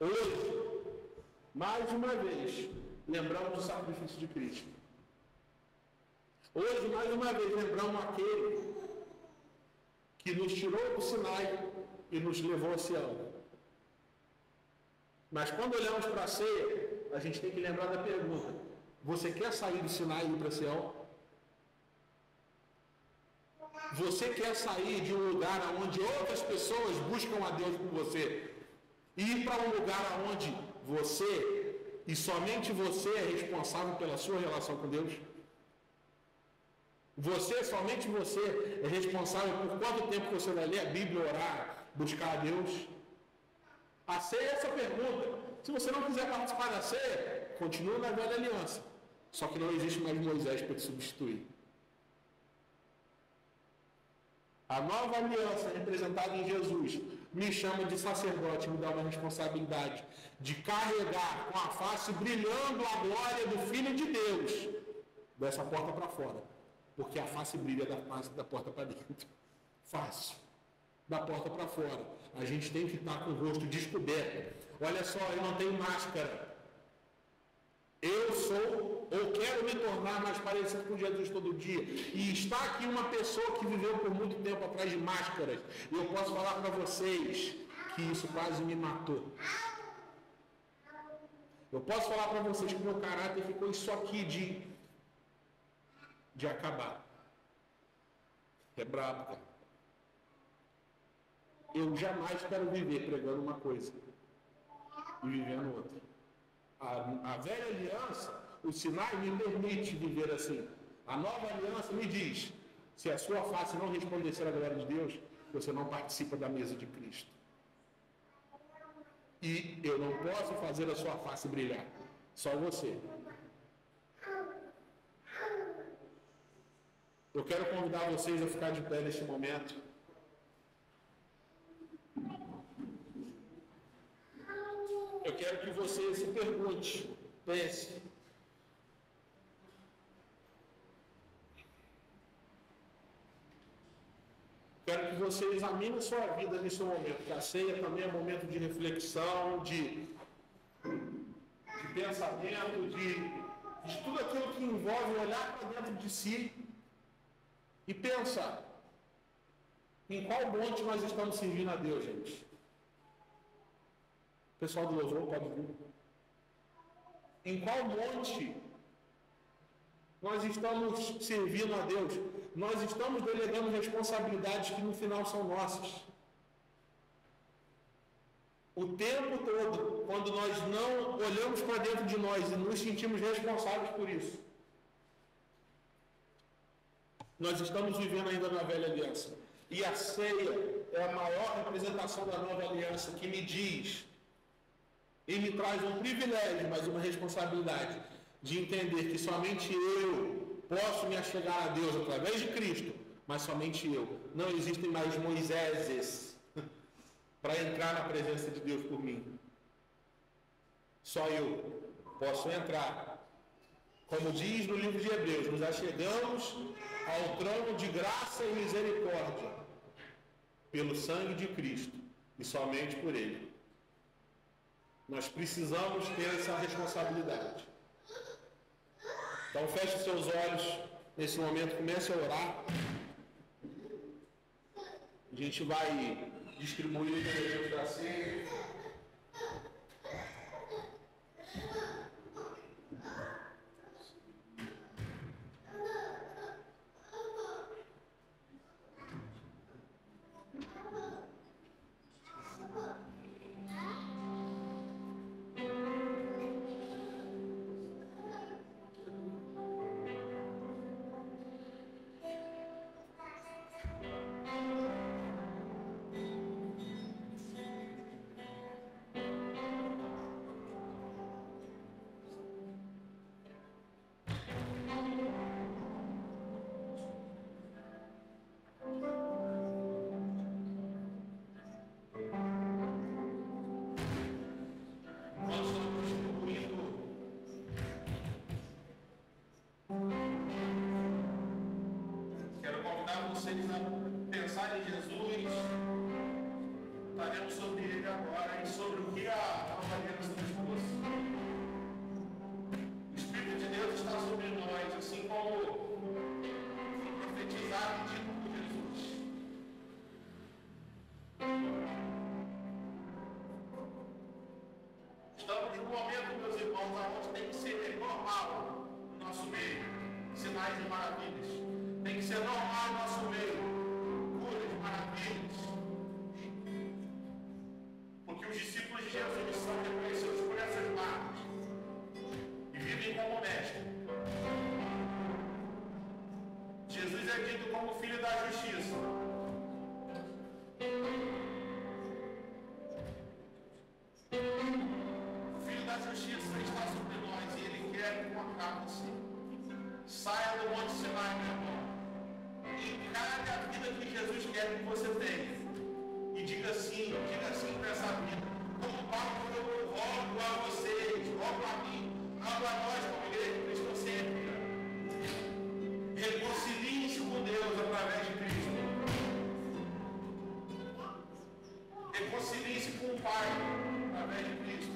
Hoje, mais uma vez, lembramos do sacrifício de Cristo. Hoje, mais uma vez, lembramos aquele que nos tirou do Sinai e nos levou ao Sião. Mas quando olhamos para a ceia, a gente tem que lembrar da pergunta: você quer sair do Sinai e ir para Sião? Você quer sair de um lugar onde outras pessoas buscam a Deus por você e ir para um lugar onde você e somente você é responsável pela sua relação com Deus? Somente você é responsável por quanto tempo você vai ler a Bíblia, orar, buscar a Deus? A ceia é essa pergunta. Se você não quiser participar da ceia, continua na velha aliança. Só que não existe mais Moisés para te substituir. A nova aliança representada em Jesus me chama de sacerdote, me dá uma responsabilidade de carregar com a face brilhando a glória do Filho de Deus dessa porta para fora. Porque a face brilha da porta para dentro. Fácil. Da porta para fora. A gente tem que estar com o rosto descoberto. Olha só, eu não tenho máscara. Eu sou, ou quero me tornar mais parecido com Jesus todo dia. E está aqui uma pessoa que viveu por muito tempo atrás de máscaras. E eu posso falar para vocês que isso quase me matou. Eu posso falar para vocês que meu caráter ficou isso aqui de acabar. É brabo, cara. Eu jamais quero viver pregando uma coisa e vivendo outra. A velha aliança, o Sinai me permite viver assim. A nova aliança me diz, se a sua face não resplandecer a glória de Deus, você não participa da mesa de Cristo. E eu não posso fazer a sua face brilhar, só você. Eu quero convidar vocês a ficar de pé neste momento. Eu quero que você se pergunte, pense. Quero que você examine a sua vida nesse momento, que a ceia também é um momento de reflexão, de pensamento, de tudo aquilo que envolve olhar para dentro de si e pensar em qual monte nós estamos servindo a Deus, gente. O pessoal do louvor pode vir. Em qual monte nós estamos servindo a Deus? Nós estamos delegando responsabilidades que no final são nossas. O tempo todo, quando nós não olhamos para dentro de nós e nos sentimos responsáveis por isso, nós estamos vivendo ainda na velha aliança. E a ceia é a maior representação da nova aliança, que me diz e me traz um privilégio, mas uma responsabilidade de entender que somente eu posso me achegar a Deus através de Cristo, mas somente eu. Não existem mais Moiséses para entrar na presença de Deus por mim. Só eu posso entrar. Como diz no livro de Hebreus, nos achegamos ao trono de graça e misericórdia pelo sangue de Cristo e somente por Ele. Nós precisamos ter essa responsabilidade. Então feche seus olhos nesse momento, comece a orar. A gente vai distribuir os elementos da ceia. Vocês a pensar em Jesus, estaremos sobre ele agora e sobre o que a Maria nos trouxe. O Espírito de Deus está sobre nós, assim como foi profetizado e dito por Jesus. Estamos num momento, meus irmãos, onde tem que ser normal no nosso meio sinais e maravilhas. Tem que ser normal no nosso meio, curas, maravilhas. Porque os discípulos de Jesus são reconhecidos por essas marcas e vivem como mestre. Jesus é dito como filho da justiça. O filho da justiça está sobre nós e ele quer encontrar você. Saia do Monte Sinai, meu irmão. Encare a vida que Jesus quer que você tenha. E diga sim para essa vida. Como Paulo, eu rogo a vocês, rogo a mim, rogo a nós como igreja de Cristo sempre. Reconciliem-se com Deus através de Cristo. Reconciliem-se com o Pai através de Cristo.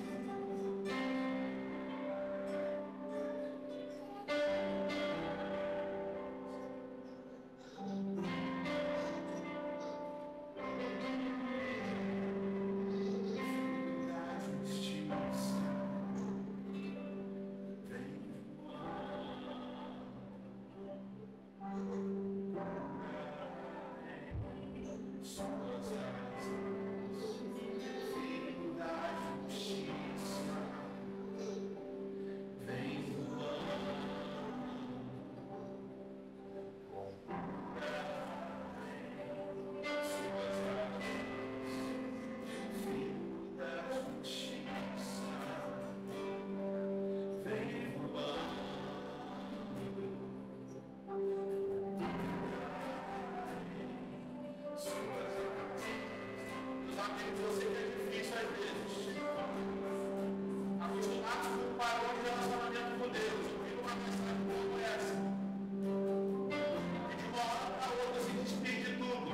Você que é difícil às vezes, acostumado com o padrão de relacionamento com Deus, ouvir uma mensagem como essa, e de uma hora para outra se despedir de tudo.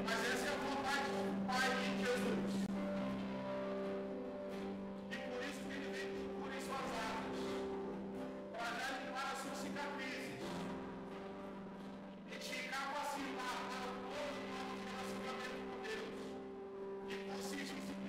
Mas essa é a vontade do Pai em Jesus. E por isso que Ele vem curar suas águas, para já limpar as suas cicatrizes e te capacitar para todo o novo relacionamento com Deus. E consiste em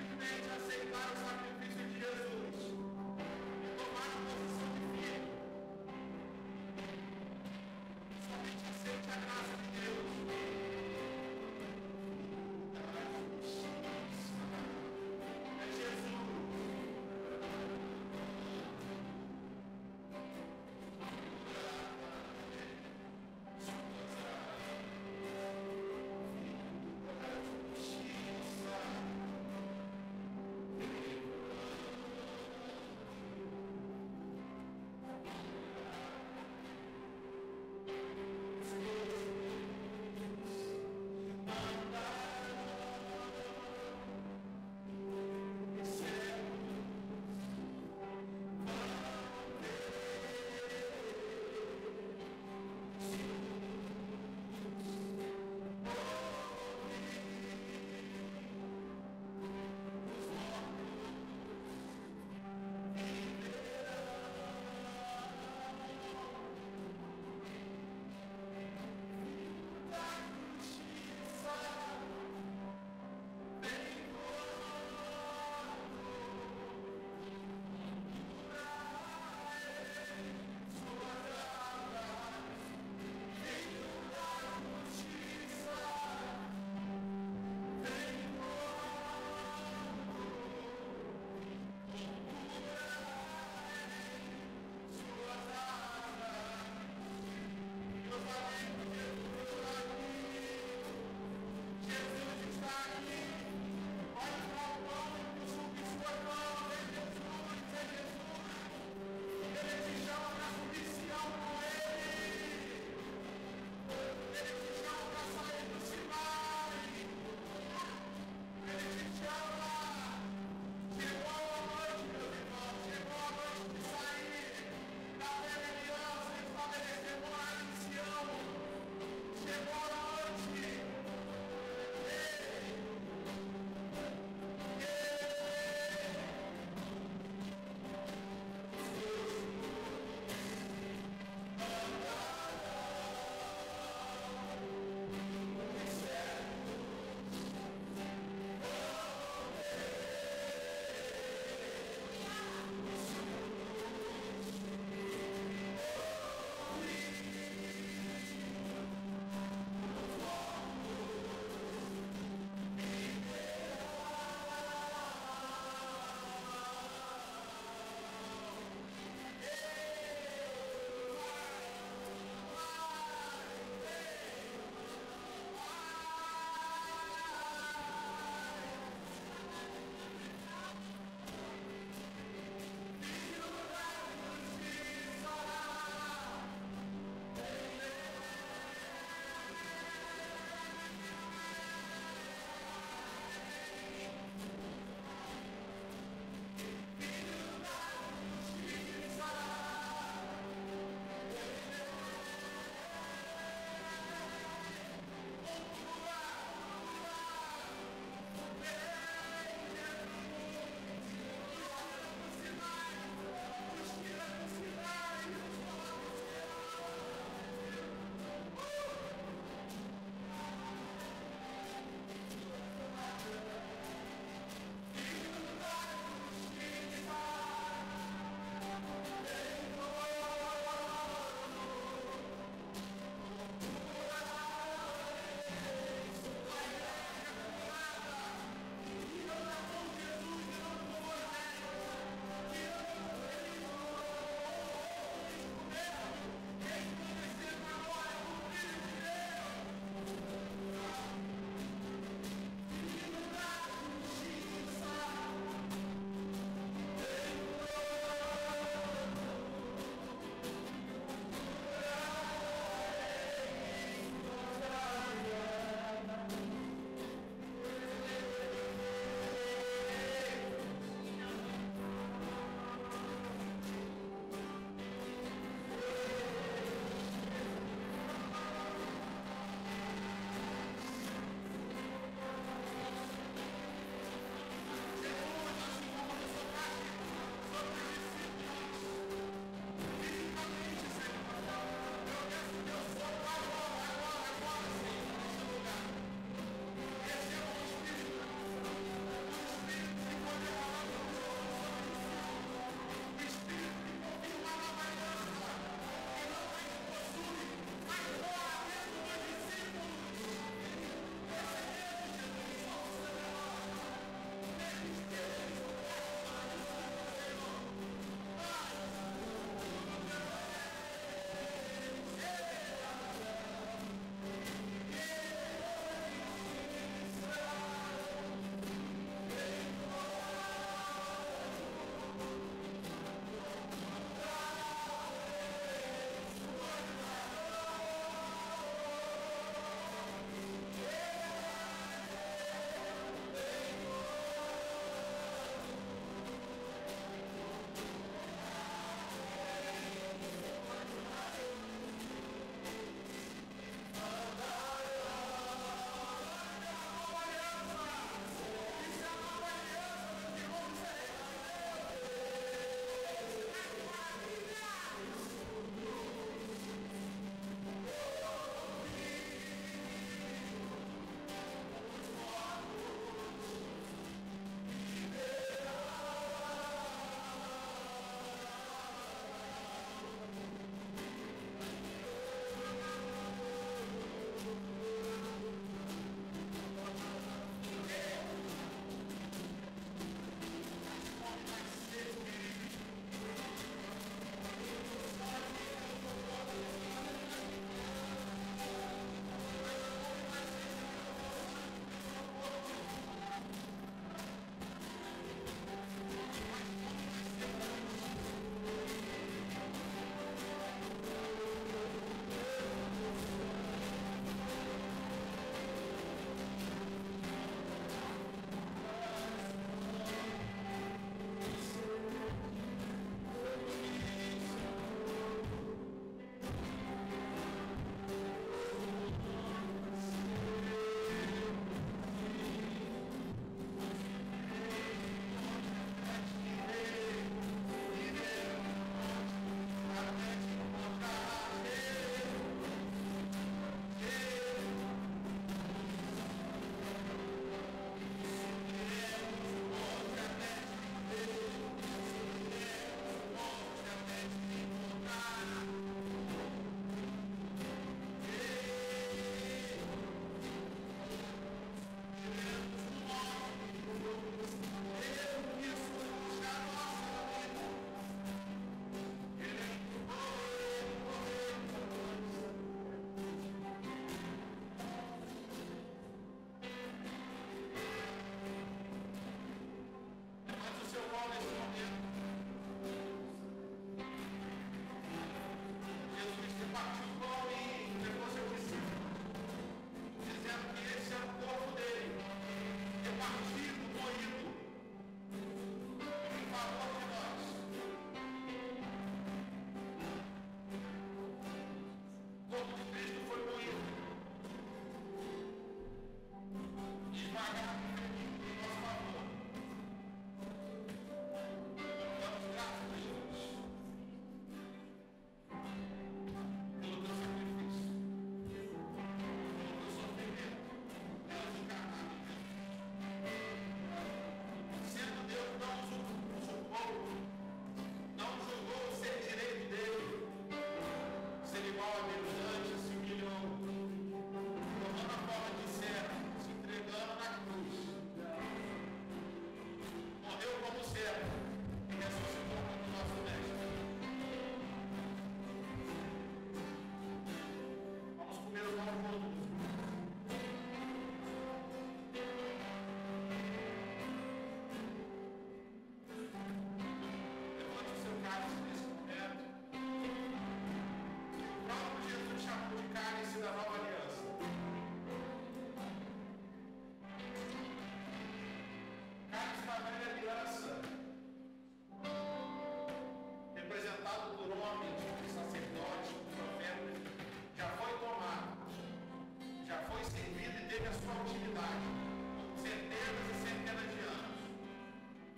altimidade por centenas e centenas de anos.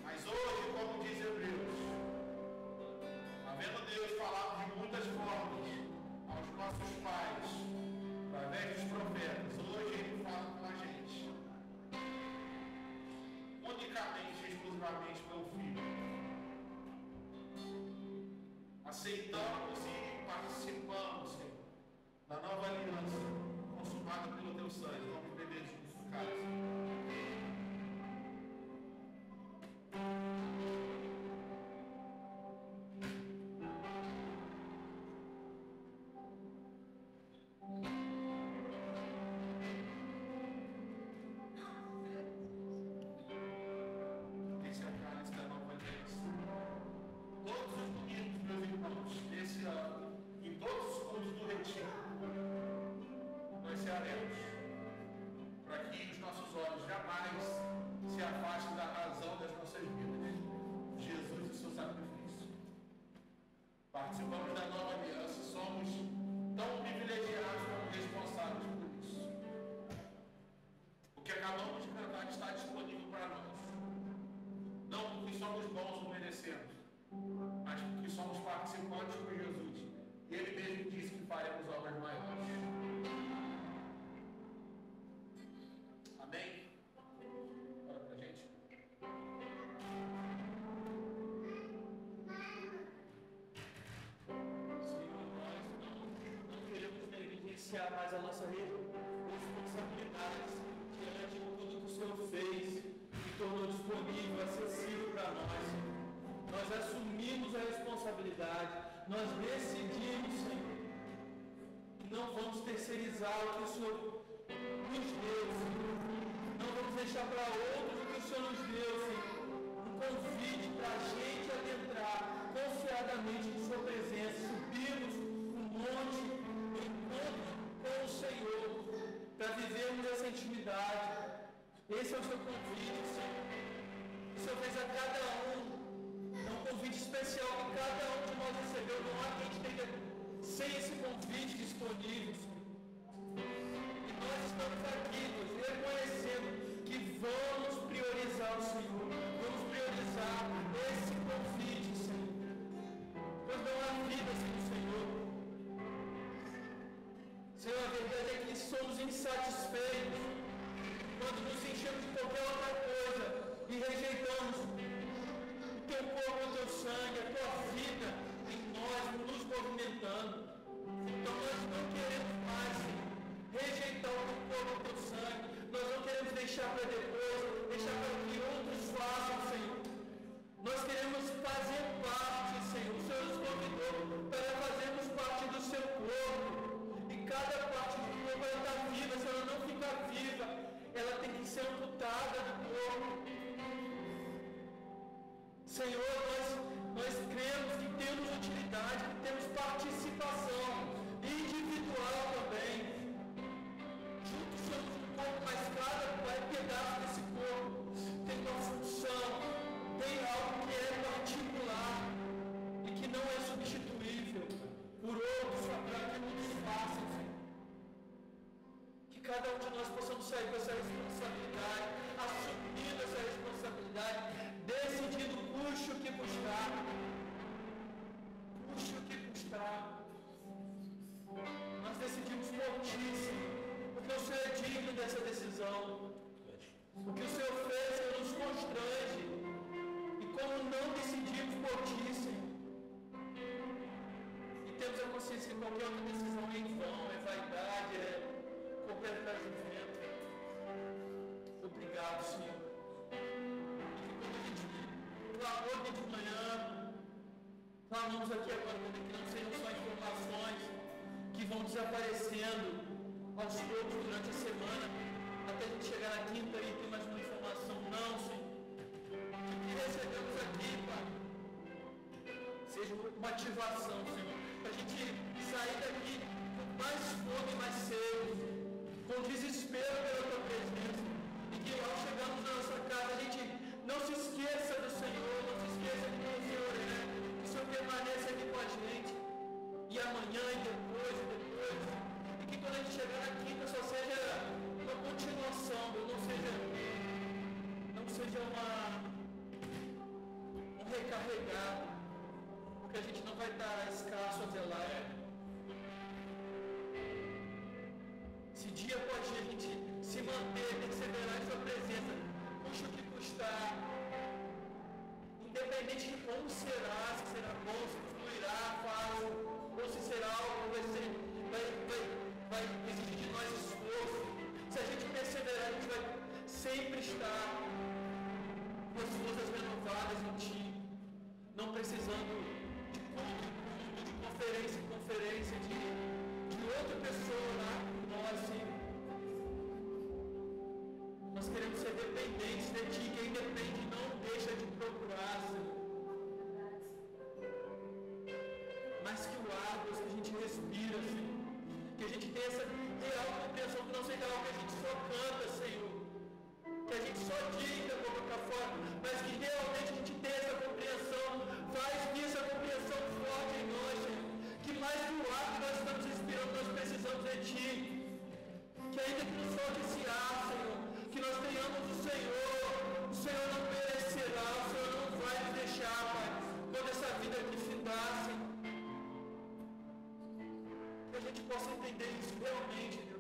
Mas hoje, como diz Hebreus, havendo Deus falado de muitas formas aos nossos pais, através dos profetas, hoje Ele fala com a gente, unicamente e exclusivamente pelo Filho. Aceitamos e participamos, Senhor, da nova aliança consumada pelo Teu sangue. Vamos beber juntos em casa. Participamos da nova aliança, somos tão privilegiados como responsáveis por isso. O que acabamos de cantar está disponível para nós. Não porque somos bons ou merecemos, mas porque somos participantes por Jesus. E Ele mesmo disse que faremos obras maiores. Amém? Olha pra gente. Mais a nossa responsabilidade diante de tudo que o Senhor fez e tornou disponível, acessível para nós. Nós assumimos a responsabilidade, nós decidimos, Senhor, que não vamos terceirizar o que o Senhor nos deu, Senhor. Não vamos deixar para outros o que o Senhor nos deu, Senhor. Um convite para a gente adentrar confiadamente em Sua presença, subirmos um monte, com o Senhor, para vivermos essa intimidade. Esse é o seu convite, Senhor. O Senhor fez a cada um. É um convite especial que cada um de nós recebeu. Não há quem esteja sem esse convite disponível, Senhor. E nós estamos aqui, Deus, reconhecendo que vamos priorizar o Senhor. Vamos priorizar esse convite, Senhor. Pois não há vida sem o Senhor. Senhor, a verdade é que somos insatisfeitos quando nos enchemos de qualquer outra coisa e rejeitamos o Teu corpo, o Teu sangue, a Tua vida em nós, nos movimentando. Então nós não queremos mais, Senhor, rejeitar o Teu corpo, o Teu sangue. Nós não queremos deixar para depois, deixar para que outros façam, Senhor. Nós queremos fazer parte, Senhor. O Senhor nos convidou para fazermos parte do Seu corpo. Cada parte do corpo, ela está viva. Se ela não ficar viva, ela tem que ser amputada do corpo. Senhor, nós cremos que temos utilidade, que temos participação individual também. Juntos somos um corpo, mas cada pedaço desse corpo tem uma função, tem algo que é particular e que não é substituível por outros, para que outros façam. Que cada um de nós possamos sair com essa responsabilidade, assumindo essa responsabilidade, decidindo custe o que custar. Custe o que custar. Nós decidimos por Ti, Senhor, porque o Senhor é digno dessa decisão. O que o Senhor fez, Senhor, nos constrange. E como não decidimos por Ti, Senhor, e temos a consciência que qualquer outra decisão é em vão, é vaidade, é completamente vento. Obrigado, Senhor. E que quando a gente clamou aqui de manhã, clamamos aqui agora, que não sejam só informações que vão desaparecendo aos poucos durante a semana, até a gente chegar na quinta e ter mais uma informação. Não, Senhor. O que recebemos aqui, Pai, seja uma ativação, Senhor, para a gente sair daqui com mais fome, mais sede, com desespero pela Tua presença, e que ao chegarmos na nossa casa a gente não se esqueça do Senhor, não se esqueça de quem o Senhor é, que o Senhor permaneça aqui com a gente, e amanhã e depois, e que quando a gente chegar na quinta só seja uma continuação carregado, porque a gente não vai estar escasso até lá. Se dia após dia a gente se manter, perseverar em sua presença, custe o que custar, independente de como será, se será bom, se fluirá, fácil, ou se será algo que vai exigir de nós esforço. Se a gente perseverar, a gente vai sempre estar com as forças renovadas em Ti, não precisando de culto em culto, de conferência em conferência, de outra pessoa lá por nós, Senhor. Nós queremos ser dependentes de Ti, quem depende não deixa de procurar, Senhor. Mas que o ar, Deus, que a gente respira, Senhor, que a gente tenha essa real compreensão, que não seja algo que a gente só canta, Senhor, que a gente só diz da boca para fora, mas que realmente a gente tenha essa compreensão, faz vir essa compreensão forte em nós, Senhor, que mais que o ar que nós estamos respirando, nós precisamos de Ti, que ainda que nos falte esse ar, Senhor, que nós tenhamos o Senhor não perecerá, o Senhor não vai nos deixar, Pai, toda essa vida aqui fitar, Senhor, que a gente possa entender isso realmente,